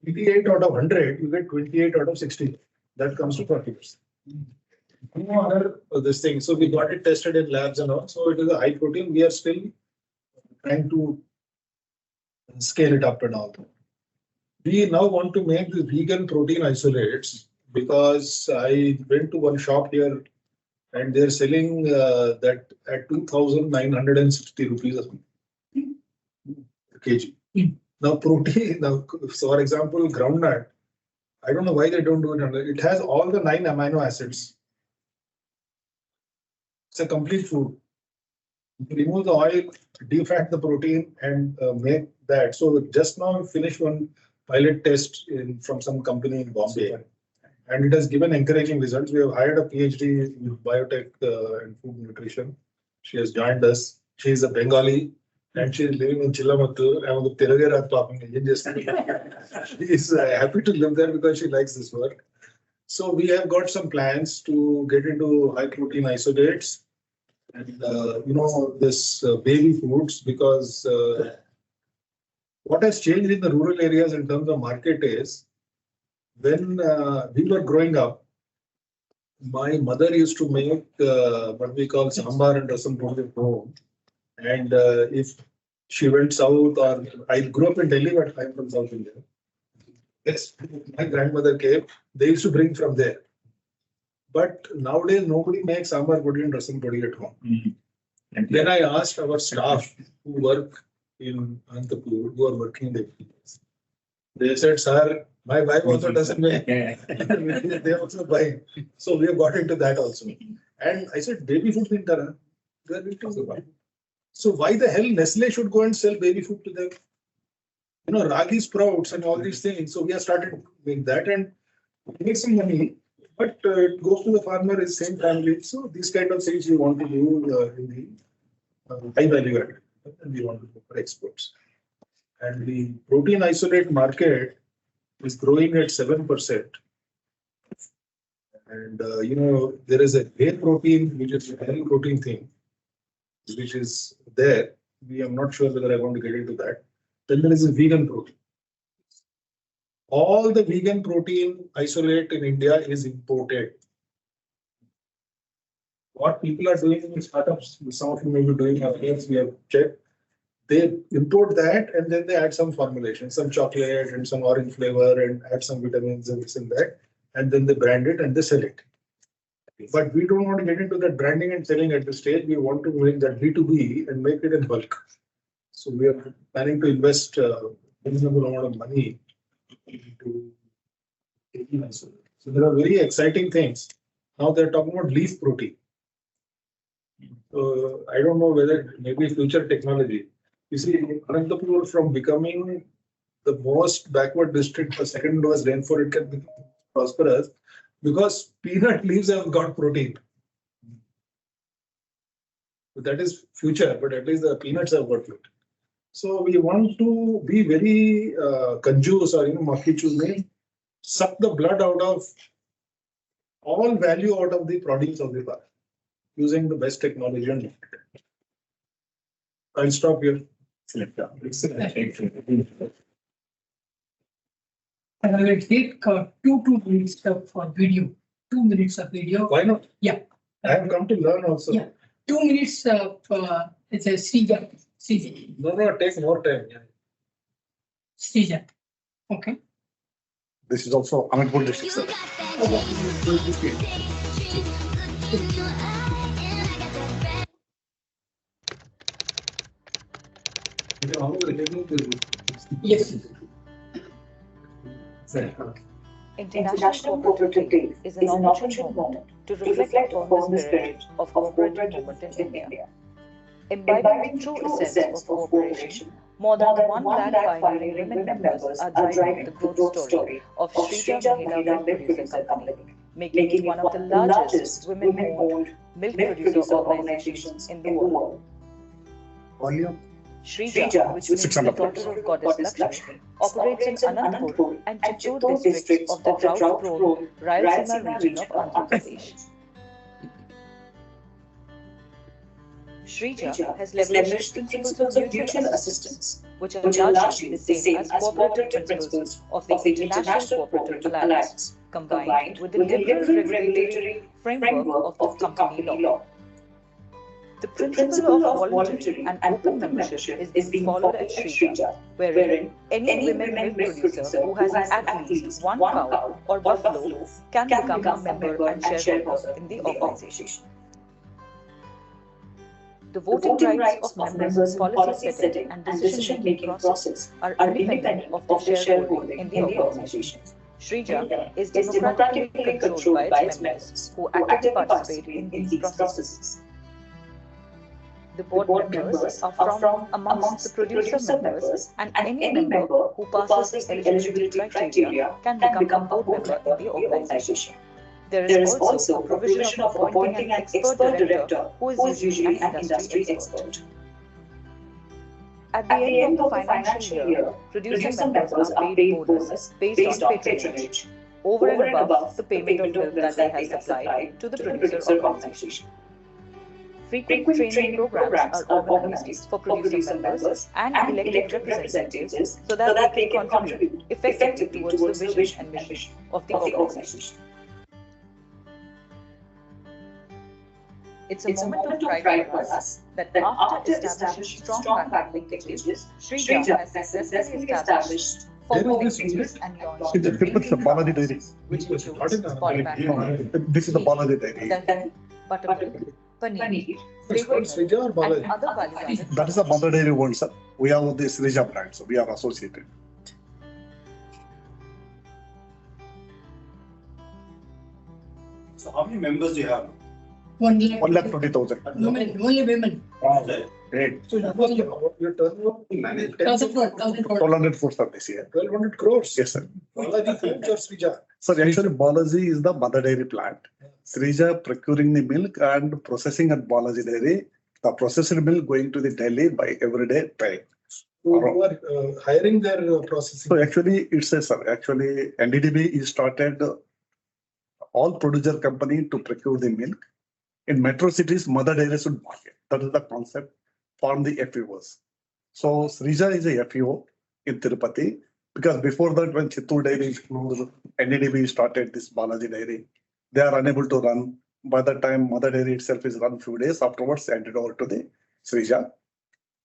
88 out of 100, you get 28 out of 60. That comes to 40%. No other this thing. So we got it tested in labs and all. So it is a high protein. We are still trying to scale it up and all. We now want to make the vegan protein isolates because I went to one shop here and they're selling that at 2,960 rupees a kg. Now protein, so for example, groundnut, I don't know why they don't do it. It has all the 9 amino acids. It's a complete food. You remove the oil, defat the protein, and make that. So just now finished one pilot test from some company in Bombay, and it has given encouraging results. We have hired a PhD in biotech and food nutrition. She has joined us. She is a Bengali, and she is living in Chillamattur. She is happy to live there because she likes this work. So we have got some plans to get into high protein isolates. And, this baby foods, because what has changed in the rural areas in terms of market is when we were growing up, my mother used to make what we call sambar and rasam at home. And if she went south, or I grew up in Delhi, but I'm from South India. Yes, my grandmother came, they used to bring from there. But nowadays, nobody makes sambar podi and rasam podi at home. And then I asked our staff who work in Ankur, who are working in the FPOs. They said, sir, my wife also doesn't make. They also buy. So we have got into that also. And I said, baby food in Tara. So why the hell Nestle should go and sell baby food to them? Ragi sprouts and all these things. So we have started doing that and make some money. But it goes to the farmer, is same family. So these kind of things we want to do in the high value added. And we want to go for exports. And the protein isolate market is growing at 7%. And there is a whey protein, which is a high protein thing, which is there. I'm not sure whether I want to get into that. Then there is a vegan protein. All the vegan protein isolate in India is imported. What people are doing in startups, some of you may be doing affairs, we have checked. They import that and then they add some formulation, some chocolate and some orange flavor and add some vitamins and this and that. And then they brand it and they sell it. But we don't want to get into that branding and selling at this stage. We want to make that B2B and make it in bulk. So we are planning to invest a reasonable amount of money into so there are very exciting things. Now they're talking about leaf protein. I don't know whether maybe future technology. You see, Kanakadhara from becoming the most backward district, the second was rainfall, it can become prosperous because peanut leaves have got protein. So that is future, but at least the peanuts have got protein. So we want to be very conjuice or maki chune, suck the blood out of all value out of the produce of the farm using the best technology and market. I'll stop here.
I will take 2 minutes of video. 2 minutes of video.
Why not?
Yeah.
I have come to learn also.
Yeah. 2 minutes of it's a Srija.
No, take more time. Yeah.
Srija. Okay.
This is also Ankur district, sir.
Yes.
International Cooperative Day is an opportune moment to reflect upon the spirit of cooperative movement in India. Imbibing true essence of cooperation, more than 1 lakh pioneering women members are driving the growth story of Shrija Milk Producer Company, making it one of the largest women-owned milk producer organizations in the world. Shrija, which means the daughter of Goddess Lakshmi, operates in Ankur and Chittoor districts of the drought-prone Rayalaseema region of Andhra Pradesh. Shrija has leveraged principles of mutual assistance, which are largely the same as cooperative principles of the International Cooperative Alliance, combined with the liberal regulatory framework of the company law. The principle of voluntary and open membership is being followed at Shrija, wherein any women milk producer who has at least 1 cow or buffalo can become a member and shareholder in the organization. The voting rights of members, policy setting and decision-making process are independent of the shareholding in the organization. Shrija is democratically controlled by its members, who actively participate in these processes. The board members are from amongst the producer members, and any member who passes the eligibility criteria can become a board member in the organization. There is also a provision of appointing an expert director who is usually an industry expert. At the end of the financial year, producer members are paid bonus based on patronage, over and above the payment of bill that they have supplied to the producer organization.
Frequent training programs are organized for producer members and elected representatives so that they can contribute effectively towards the vision and mission of the organization. It's a moment of pride for us that after establishing strong backward linkages, Srija has successfully established formal linkages and launched
Balaji Dairy.
which includes polybank,
This is the Balaji Dairy.
buttermilk, paneer,
It's called Srija or
and
Balaji?
other value-added
That is a Mother Dairy one, sir. We have the Srija brand, so we are associated.
So how many members do you have?
1,20,000.
Women, only women.
Great.
So your turnover managed
1,200 crores for this year.
1,200 crores.
Yes, sir.
Balaji Foods or Srija?
So actually, Balaji is the mother dairy plant. Srija procuring the milk and processing at Balaji Dairy. The processed milk going to the Delhi by everyday train.
Who are hiring their processing?
So actually, it's a sir. Actually, NDDB is started all producer company to procure the milk. In metro cities, mother dairy should market. That is the concept from the FPOs. So Srija is a FPO in Tirupati because before that, when Chittoor Dairy is closed, NDDB started this Balaji Dairy. They are unable to run. By the time mother dairy itself is run few days afterwards, handed over to the Srija.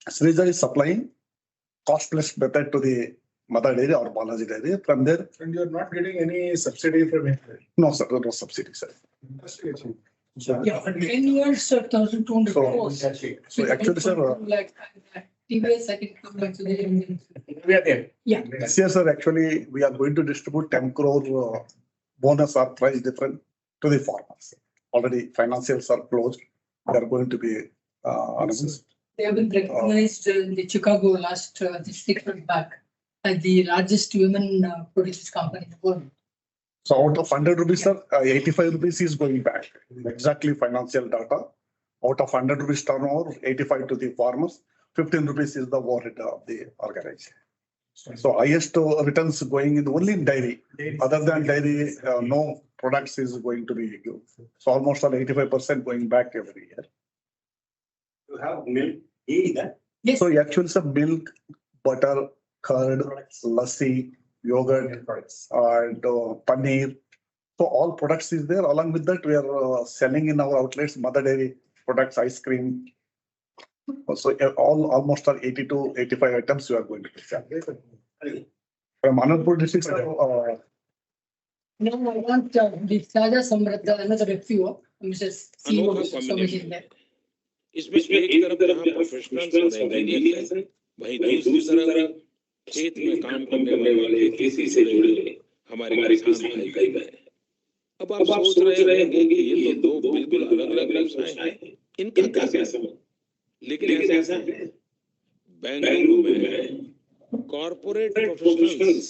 Srija is supplying cost plus method to the mother dairy or Balaji Dairy. From there,
And you're not getting any subsidy from it.
no sir, no subsidy, sir.
Yeah, 10 years, 1,200 crores.
So actually, sir,
Like TVS, I think, come back to the.
We are there.
Yeah.
this year, sir, actually, we are going to distribute 10 crore bonus or price difference to the farmers. Already financials are closed. They are going to be announced.
They have been recognized in the Chicago last 6 months back as the largest women producers company in the world.
So out of 100 rupees, sir, 85 rupees is going back. Exactly financial data. Out of 100 rupees turnover, 85 to the farmers, 15 rupees is the warrant of the organization. So highest returns going in only in dairy. Other than dairy, no products is going to be given. So almost all 85% going back every year.
You have milk, ghee, that?
Yes.
So actually some milk, butter, curd, lassi, yogurt, and paneer. So all products is there. Along with that, we are selling in our outlets mother dairy products, ice cream. So almost all 80 to 85 items we are going to sell. From Ankur district,
Now I want the Saja Samradha, another FPO, Mrs. CEO, Swami is there.
इसमें एक तरफ जहाँ professionals और engineers हैं, वहीं दूसरी तरफ खेत में काम करने वाले कृषि से जुड़े हमारे किसान भाई हैं। अब आप सोच रहे होंगे कि ये तो दो बिल्कुल अलग-अलग व्यवसाय हैं, इनका क्या संबंध? लेकिन ऐसा है, बेंगलुरु में कॉर्पोरेट प्रोफेशनल्स,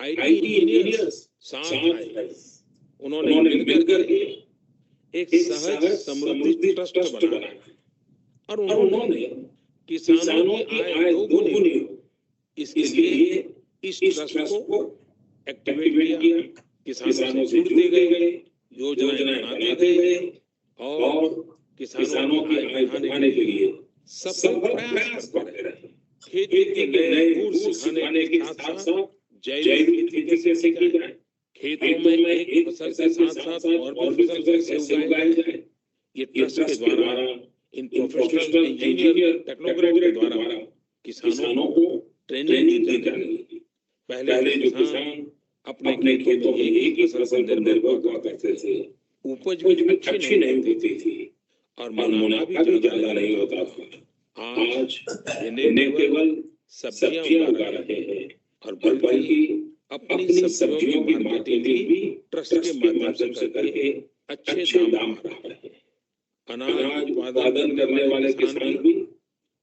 आईटी इंजीनियर्स साथ आए, उन्होंने मिलकर के एक सहज समृद्धि ट्रस्ट बनाया और उन्होंने किसानों की आय दोगुनी हो इसके लिए इस ट्रस्ट को एक्टिवेट किया, किसानों से जुड़ते गए, योजनाएं बनाते गए और किसानों की आय बढ़ाने के लिए सफल प्रयास करते रहे। खेती के नए गुण सिखाने के साथ साथ जैविक खेती कैसे की जाए, खेतों में एक फसल के साथ साथ और भी फसल कैसे उगाया जाए, ये ट्रस्ट के द्वारा इन प्रोफेशनल इंजीनियर टेक्नोक्रेट के द्वारा किसानों को ट्रेनिंग दी जा रही है। पहले जो किसान अपने खेतों में एक ही फसल पर निर्भर हुआ करते थे, उपज भी अच्छी नहीं होती थी और मुनाफा भी ज्यादा नहीं होता था। आज ये केवल सब्जियां उगा रहे हैं और बल्कि अपनी सब्जियों की मार्केटिंग भी ट्रस्ट के माध्यम से करके अच्छे दाम पा रहे हैं। अनाज उत्पादन करने वाले किसान भी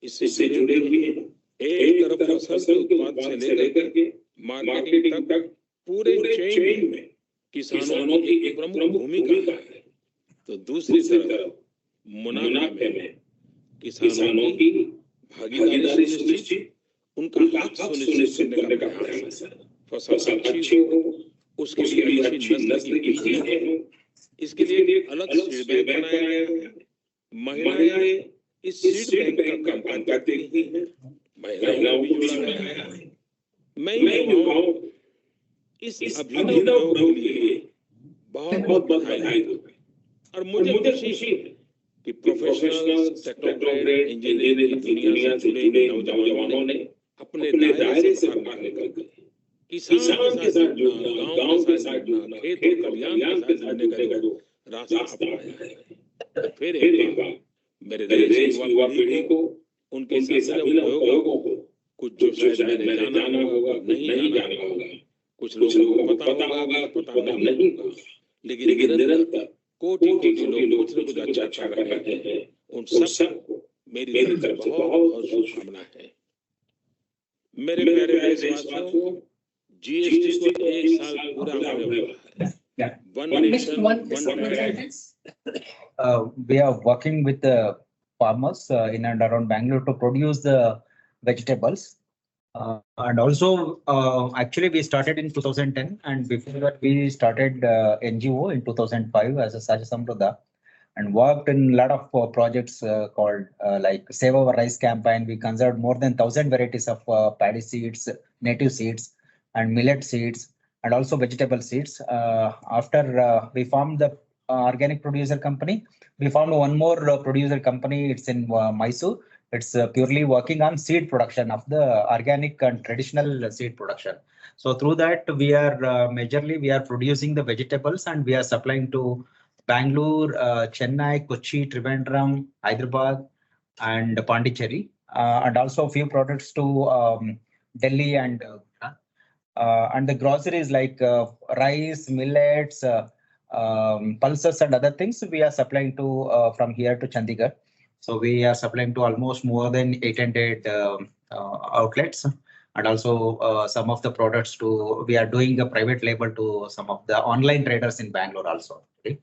इससे जुड़े हुए हैं। एक तरफ फसल के उत्पाद से लेकर के मार्केटिंग तक पूरे चेन में किसानों की एक प्रमुख भूमिका है, तो दूसरी तरफ मुनाफे में किसानों की भागीदारी सुनिश्चित, उनका हक सुनिश्चित करने का प्रयास है। फसल अच्छी हो, उसके लिए अच्छी नस्ल की बीजें हो, इसके लिए अलग फीडबैक बनाया गया है। महिलाएं इस सीड बैंक का काम करती रही हैं, महिलाओं को भी जोड़ा गया है। मैं युवाओं इस अभिनव प्रयोग के लिए बहुत बहुत बधाई दूं और मुझे खुशी है कि प्रोफेशनल टेक्नोक्रेट इंजीनियरिंग की दुनिया से जुड़े नौजवानों ने अपने दायरे से बाहर निकल कर किसान के साथ जुड़ना, गांव के साथ जुड़ना, खेत और कल्याण के साथ जुड़ने का जो रास्ता अपनाया है। तो फिर एक बार मेरे देश की युवा पीढ़ी को उनके सभी प्रयोगों को कुछ जो शायद मैंने जाना होगा, नहीं जाना होगा, कुछ लोगों को पता होगा, पता नहीं होगा, लेकिन निरंतर कोटि लोग कुछ न कुछ अच्छा कर रहे हैं। उन सबको मेरी तरफ से बहुत शुभकामना है। मेरे प्यारे देशवासियों, जीएसटी को 1 साल पूरा होने वाला है। One nation, one price.
We are working with the farmers in and around Bangalore to produce the vegetables. And also, actually, we started in 2010, and before that, we started NGO in 2005 as a Saja Samruddha, and worked in a lot of projects called like Save Our Rice campaign. We conserved more than 1,000 varieties of paddy seeds, native seeds, and millet seeds, and also vegetable seeds. After we formed the organic producer company, we found one more producer company. It's in Mysore. It's purely working on seed production of the organic and traditional seed production. So through that, we are majorly we are producing the vegetables, and we are supplying to Bangalore, Chennai, Kochi, Trivandrum, Hyderabad, and Pondicherry, and also a few products to Delhi and the groceries like rice, millets, pulses, and other things we are supplying to from here to Chandigarh. So we are supplying to almost more than 800 outlets, and also some of the products to we are doing a private label to some of the online traders in Bangalore also. Okay?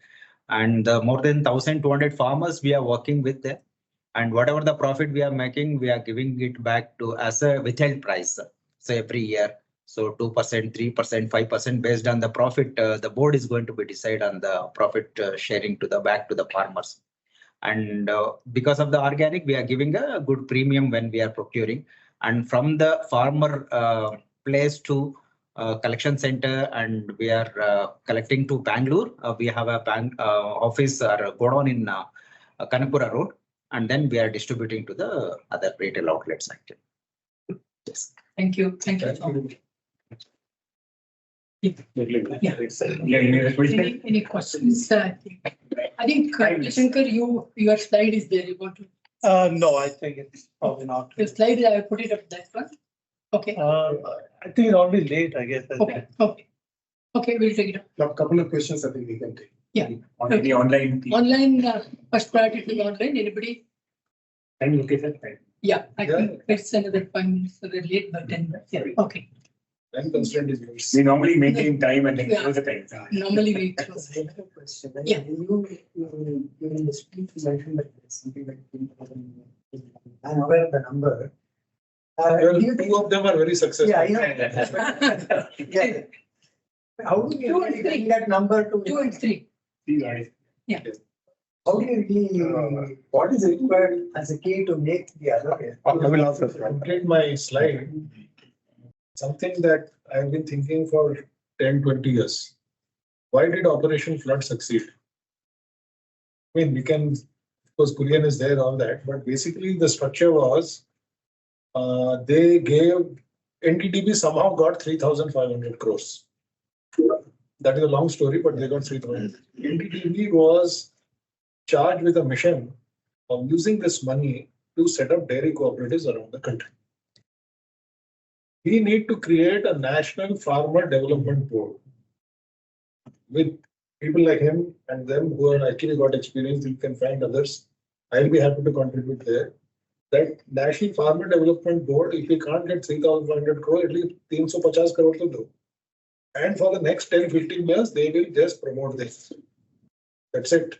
And more than 1,200 farmers we are working with them, and whatever the profit we are making, we are giving it back to as a withheld price. So every year, so 2%, 3%, 5% based on the profit, the board is going to be decide on the profit sharing to the back to the farmers. And because of the organic, we are giving a good premium when we are procuring. And from the farmer place to collection center, and we are collecting to Bangalore. We have a bank office or godown in Kanakadhara Road, and then we are distributing to the other retail outlets actually. Yes.
Thank you. Thank you. Any questions? I think Shankar, your slide is there. You want to?
No, I think it's probably not.
The slide, I will put it up that one. Okay.
I think it's already late, I guess.
Okay. Okay. Okay, we'll take it up.
A couple of questions I think we can take.
Yeah.
On any online.
Online, first priority to online. Anybody?
Time location.
Yeah, I think it's another 5 minutes so we're late, but 10 minutes. Yeah. Okay.
Time constraint is yours. We normally maintain time and then close the time.
Normally we close.
I have a question.
Yeah.
You in the speech you mentioned that there's something like 3,000. I'm aware of the number.
Well, two of them are very successful.
Yeah, I know. Yeah. How do you bring that number to
2 and 3? Yeah.
How do you what is required as a key to make the other?
I will also complete my slide. Something that I've been thinking for 10, 20 years. Why did Operation Flood succeed? I mean, we can, of course, Korean is there, all that, but basically the structure was they gave NDDB somehow got 3,500 crores. That is a long story, but they got 3,000. NDDB was charged with a mission of using this money to set up dairy cooperatives around the country. We need to create a national farmer development board with people like him and them who have actually got experience. You can find others. I'll be happy to contribute there. That National Farmer Development Board, if we can't get 3,500 crore, at least 350 crore to do. And for the next 10-15 years, they will just promote this. That's it.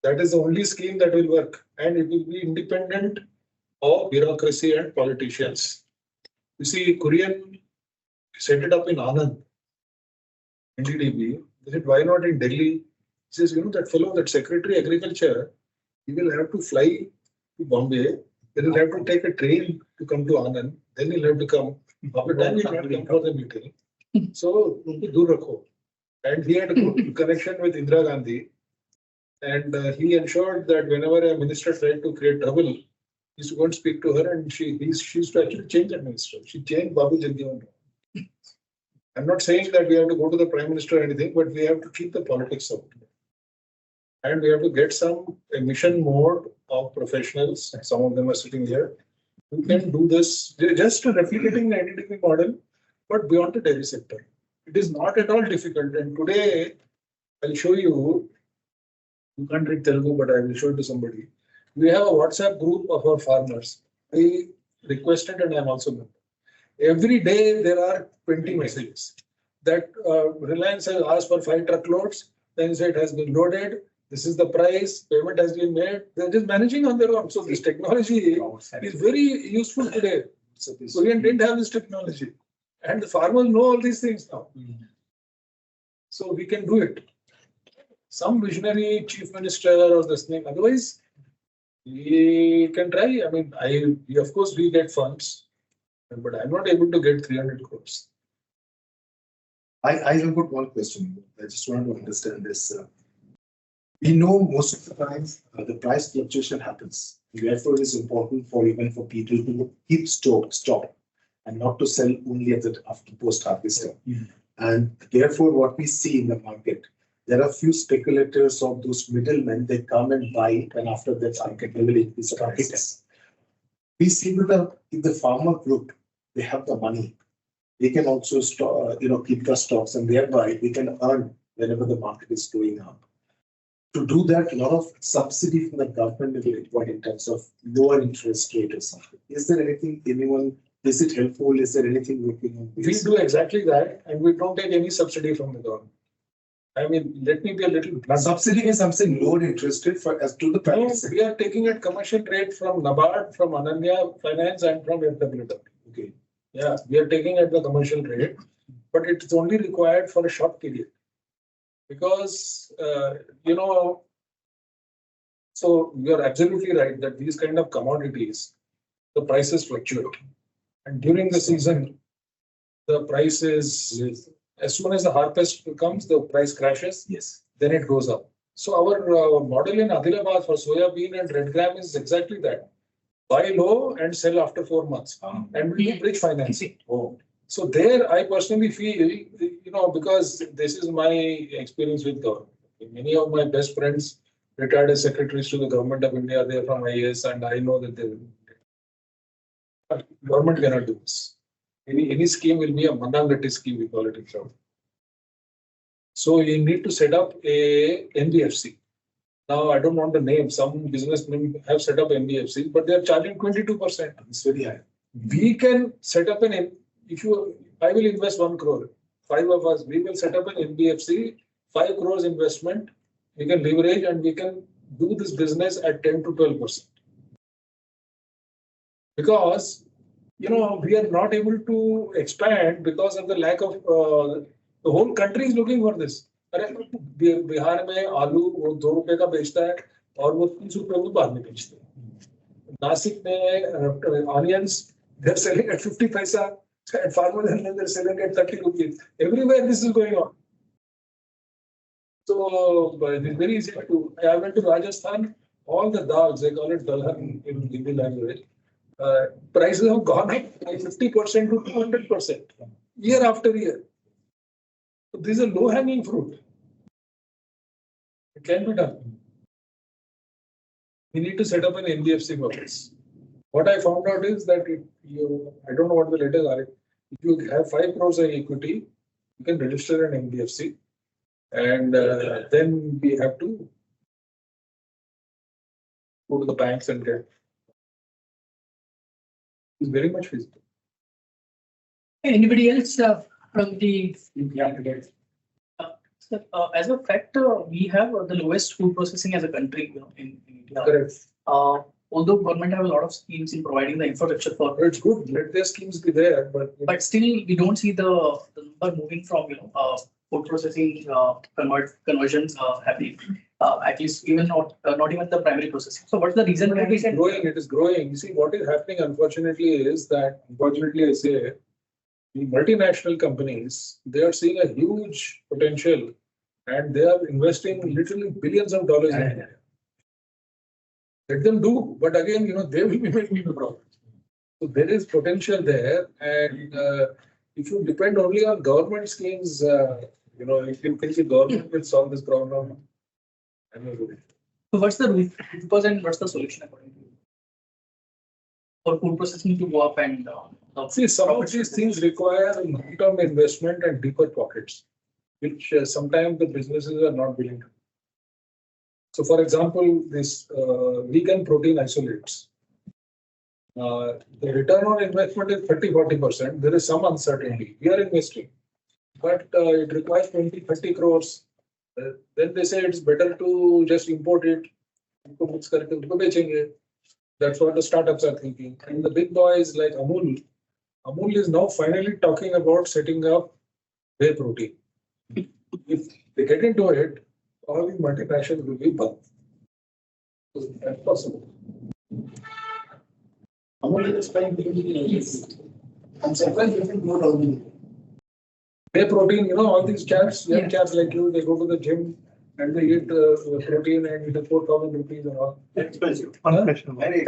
That is the only scheme that will work. And it will be independent of bureaucracy and politicians. You see, Korean set it up in Anand, NDDB. They said, why not in Delhi? He says, you know, that fellow, that Secretary Agriculture, He will have to fly to Bombay. Then he'll have to take a train to come to Anand. Then he'll have to come. After time he'll not come for the meeting. So, dur rakho. And he had a good connection with Indira Gandhi. And he ensured that whenever a minister tried to create trouble, he used to go and speak to her, and she used to actually change that minister. She changed Babu Jagdeesh. I'm not saying that we have to go to the prime minister or anything, but we have to keep the politics out. And we have to get some mission mode of professionals. Some of them are sitting here. We can do this just replicating the NDDB model, but beyond the dairy sector. It is not at all difficult. And today, I'll show you. You can't read Telugu, but I will show it to somebody. We have a WhatsApp group of our farmers. I requested, and I'm also member. Every day there are 20 messages that Reliance has asked for 5 truckloads. Then he said it has been loaded. This is the price. Payment has been made. They're just managing on their own. So this technology is very useful today. Korean didn't have this technology, and the farmers know all these things now. So we can do it. Some visionary chief minister or this thing. Otherwise, we can try. I mean, of course we get funds, but I'm not able to get 300 crores.
I have got one question. I just want to understand this. We know most of the times the price fluctuation happens. Therefore, it is important for even for people to keep stock and not to sell only after post-harvest. And therefore, what we see in the market, there are few speculators or those middlemen. They come and buy, and after that, market level increase prices. We see that if the farmer group, they have the money, they can also keep the stocks, and thereby we can earn whenever the market is going up. To do that, a lot of subsidy from the government will be required in terms of lower interest rate or something. Is there anything, is it helpful? Is there anything working on this?
We do exactly that, and we don't take any subsidy from the government. I mean, let me be a little blunt.
Subsidy is something lower interest rate for as to the price.
No, we are taking a commercial rate from NABARD, from Ananya Finance, and from FPOs.
Okay.
Yeah, we are taking at the commercial rate, but it's only required for a short period. Because, so you're absolutely right that these kind of commodities, the prices fluctuate. And during the season, the price is, as soon as the harvest comes, the price crashes.
Yes.
Then it goes up. So our model in Adilabad for soya bean and red gram is exactly that. Buy low and sell after 4 months. And we do bridge financing. So there, I personally feel, because this is my experience with government. Many of my best friends retired as secretaries to the government of India. They are from IAS, and I know that they will. But government cannot do this. Any scheme will be a Mandangati scheme, we call it in short. So you need to set up a NBFC. Now, I don't want the name. Some businessmen have set up NBFC, but they are charging 22%.
It's very high.
We can set up I will invest 1 crore. 5 of us, we will set up an NBFC, 5 crores investment. We can leverage and we can do this business at 10 to 12%. Because, we are not able to expand because of the lack of, the whole country is looking for this. Bihar में आलू वो 2 रुपए का बेचता है और वो 30 रुपए को बाद में बेचते हैं. नासिक में onions, they're selling at 50 paisa. At farmers and they're selling at 30 rupees. Everywhere this is going on. So it's very easy to. I went to Rajasthan. All the dals, they call it dalhan in Hindi language. Prices have gone up by 50% to 200% year after year. So this is a low-hanging fruit. It can be done. We need to set up an NBFC office. What I found out is that I don't know what the letters are. If you have 5 crores of equity, you can register an NBFC, and then we have to go to the banks and get. It's very much feasible.
Anybody else from the?
As a fact, we have the lowest food processing as a country in India.
Correct.
Although government have a lot of schemes in providing the infrastructure for
it's good. Let their schemes be there, but
still we don't see the number moving from food processing conversion happening. At least even not even the primary processing. So what's the reason
It
why we
is
can?
growing, it is growing. You see, what is happening unfortunately is that, unfortunately I say, the multinational companies, they are seeing a huge potential and they are investing literally billions of dollars in India. Let them do, but again, they will be making the profit. So there is potential there, and if you depend only on government schemes, if you think the government will solve this problem, I'm not good.
So what's the root cause and what's the solution according to you? For food processing to go up and
see, some of these things require long-term investment and deeper pockets, which sometimes the businesses are not willing to. So, for example, this vegan protein isolates. The return on investment is 30-40%. There is some uncertainty. We are investing, but it requires 20-30 crores. Then they say it's better to just import it. That's what the startups are thinking. And the big boys like Amul is now finally talking about setting up whey protein. If they get into it, all the multinationals will be bugged. So that's possible. Amul is trying to I'm surprised you think more on whey protein, all these chaps, young chaps like you, they go to the gym and they eat protein and eat 4,000 rupees and all.
Expensive.
Very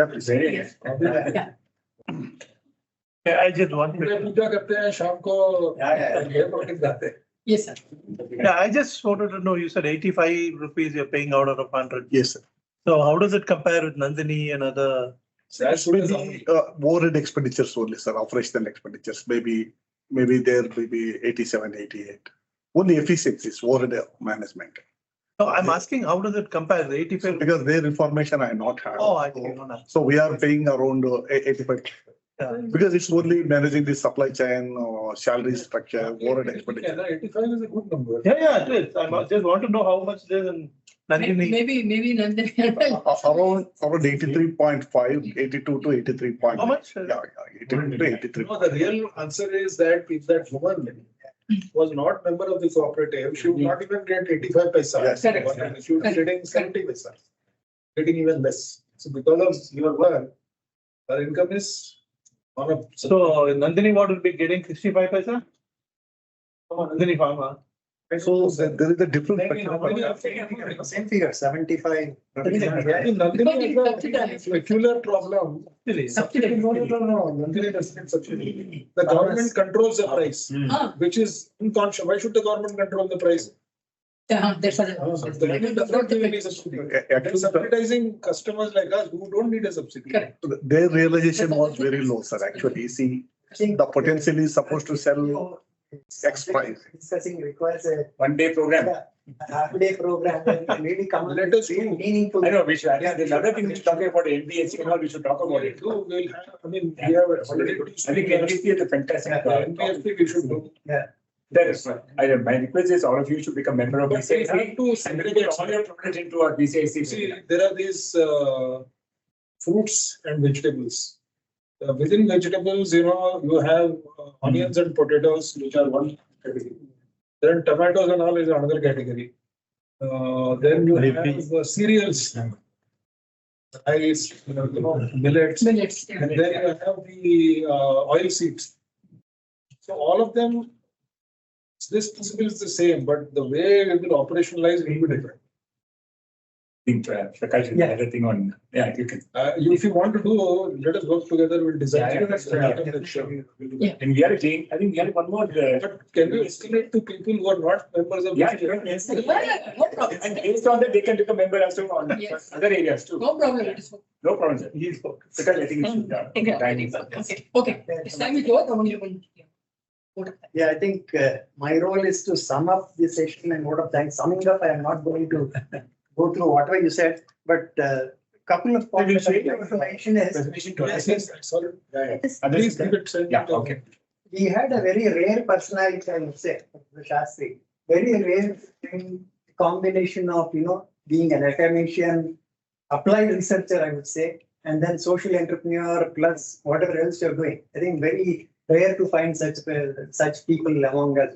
Yeah, I just wanted.
पूजा करते हैं शाम को whey protein खाते हैं.
Yes, sir.
Yeah, I just wanted to know, you said 85 rupees you're paying out of 100.
Yes, sir.
So how does it compare with Nandini and other?
That's maybe overhead expenditures only, sir. Operational expenditures, maybe there may be 87, 88. Only efficiencies, overhead management.
No, I'm asking how does it compare? The 85?
Because their information I not have.
Oh, I think no.
So we are paying around 85. Because it's only managing the supply chain, salary structure, overhead expenditure.
85 is a good number.
Yeah, it is. I just want to know how much there is in Nandini.
Maybe Nandini.
Around 83.5, 82 to 83.
How much?
Yeah, 82 to 83.
No, the real answer is that if that woman was not member of the cooperative, she would not even get 85 paisa.
Yes,
correct. She would be getting 70 paisa, getting even less. So because of your work, her income is on a.
So Nandini, what will be getting 65 paisa? Nandini farmer.
So there is a different.
Same figure, 75.
Nandini has a specular problem. Subsidy. No. Nandini doesn't get subsidy. The government controls the price, which is unconscious. Why should the government control the price?
That's what
The government does not give any subsidy. They're subsidizing customers like us who don't need a subsidy.
Correct.
Their realization was very low, sir. Actually, see, the potential is supposed to sell X price.
Discussing requires a
1 day program.
half-day program and really come
Let us do.
meaningful.
I know we should. There's another thing we should talk about NBSC and all. We should talk about it.
We'll have, we have already.
I think NBSC is a fantastic.
NBFC we should do.
That is right. My request is all of you should become member of BCIC. And bring all your products into our BCIC.
See, there are these fruits and vegetables. Within vegetables, you have onions and potatoes, which are one category. Then tomatoes and all is another category. Then you have cereals, rice, millets. And then you have the oil seeds. So all of them, this principle is the same, but the way it will operationalize will be different.
I think Prakash is another thing on. Yeah, you can.
If you want to do, let us work together. We'll design.
And we are a team. I think we have one more.
But can we escalate to people who are not members of?
Yeah, yes. And based on that, they can become member also on other areas too.
No problem.
No problem, sir. Because I think it should.
Okay. It's time to go.
Yeah, I think my role is to sum up this session and vote of thanks. Summing up, I am not going to go through whatever you said, but couple of points I want to mention is.
Please keep it. Yeah, okay.
We had a very rare personality, I would say, the Sastry. Very rare combination of, being an academician, applied researcher, I would say, and then social entrepreneur plus whatever else you're doing. I think very rare to find such people among us.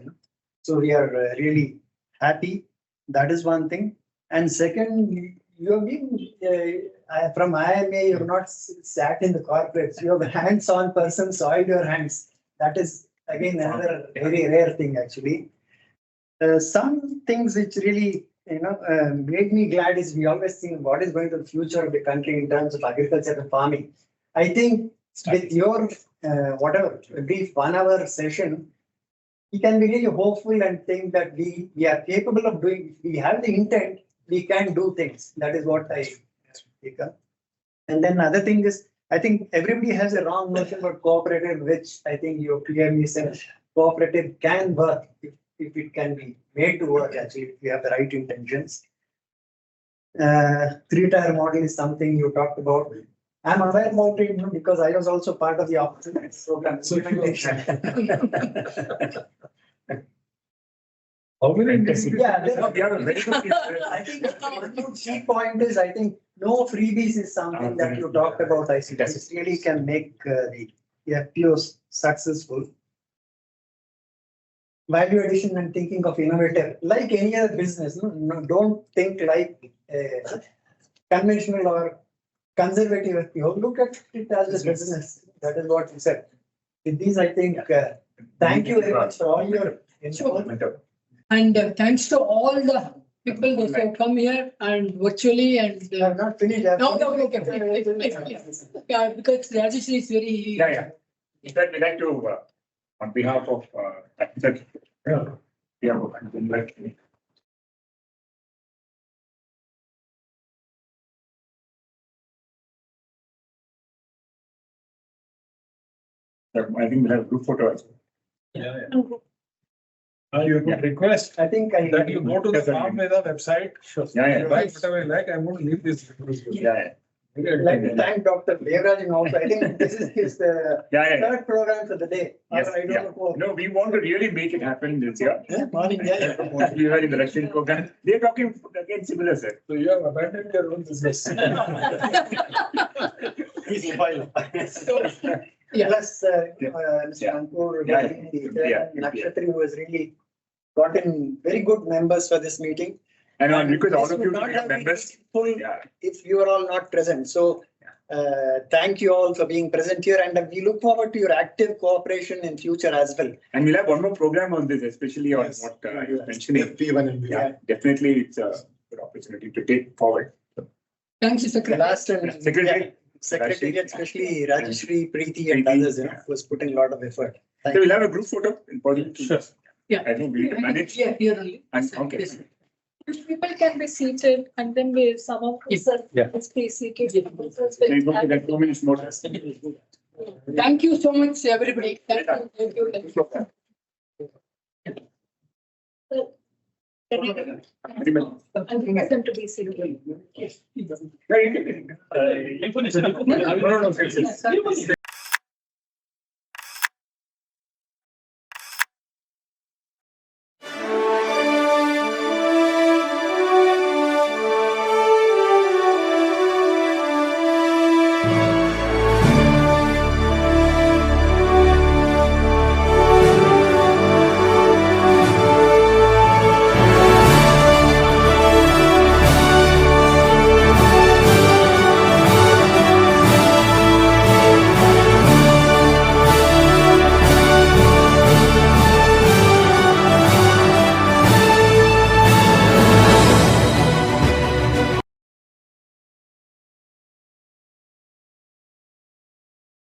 So we are really happy. That is one thing. And second, you have been from IMA, you have not sat in the corporates. You have hands-on person, soiled your hands. That is again another very rare thing actually. Some things which really made me glad is we always think what is going to the future of the country in terms of agriculture and farming. I think with your whatever brief 1 hour session, we can be really hopeful and think that we are capable of doing. We have the intent. We can do things. That is what I pick up. And then other thing is, I think everybody has a wrong notion about cooperative, which I think you clearly said cooperative can work if it can be made to work. Actually, if we have the right intentions. 3-tier model is something you talked about. I'm aware about it because I was also part of the opportunity program.
How many?
Yeah, I think the key point is I think no freebies is something that you talked about. I see this really can make the FPOs successful. Value addition and thinking of innovative, like any other business. No, don't think like conventional or conservative FPO. Look at it as a business. That is what you said. With these, I think, thank you very much for all your involvement.
And thanks to all the people who have come here and virtually and.
I'm not finished.
No, okay. Yeah, because Rajesh is very.
Yeah. In fact, we'd like to, on behalf of, I think we'll have a group photo also.
You could request
that
you go to the FarmVeda website.
Yeah.
Write whatever I like. I won't leave this.
Yeah.
I'd like to thank Dr. Devraj also. I think this is his third program for the day.
Yes,
I don't know.
No, we want to really make it happen this year.
Morning,
We are in the Russian program. They're talking again similar, sir.
So you have abandoned your own business.
Plus, Mr. Ankur, Nakshatri, who has really gotten very good members for this meeting.
And because all
this
of you
would not have been
members,
full if you are all not present. So thank you all for being present here, and we look forward to your active cooperation in future as well.
And we'll have one more program on this, especially on what you were mentioning. Yeah, definitely it's a good opportunity to take forward.
Thanks, Secretary.
Last and Secretary, especially Rajeshri, Preeti, and others, who has put in a lot of effort.
So we'll have a group photo in positive.
Sure.
Yeah.
I think we'll manage.
Yeah,
here only.
Okay.
People can be seated and then we some of us please seated.
That 2 minutes more.
Thank you so much, everybody. Thank you.
I'll request them to be seated.
Yes.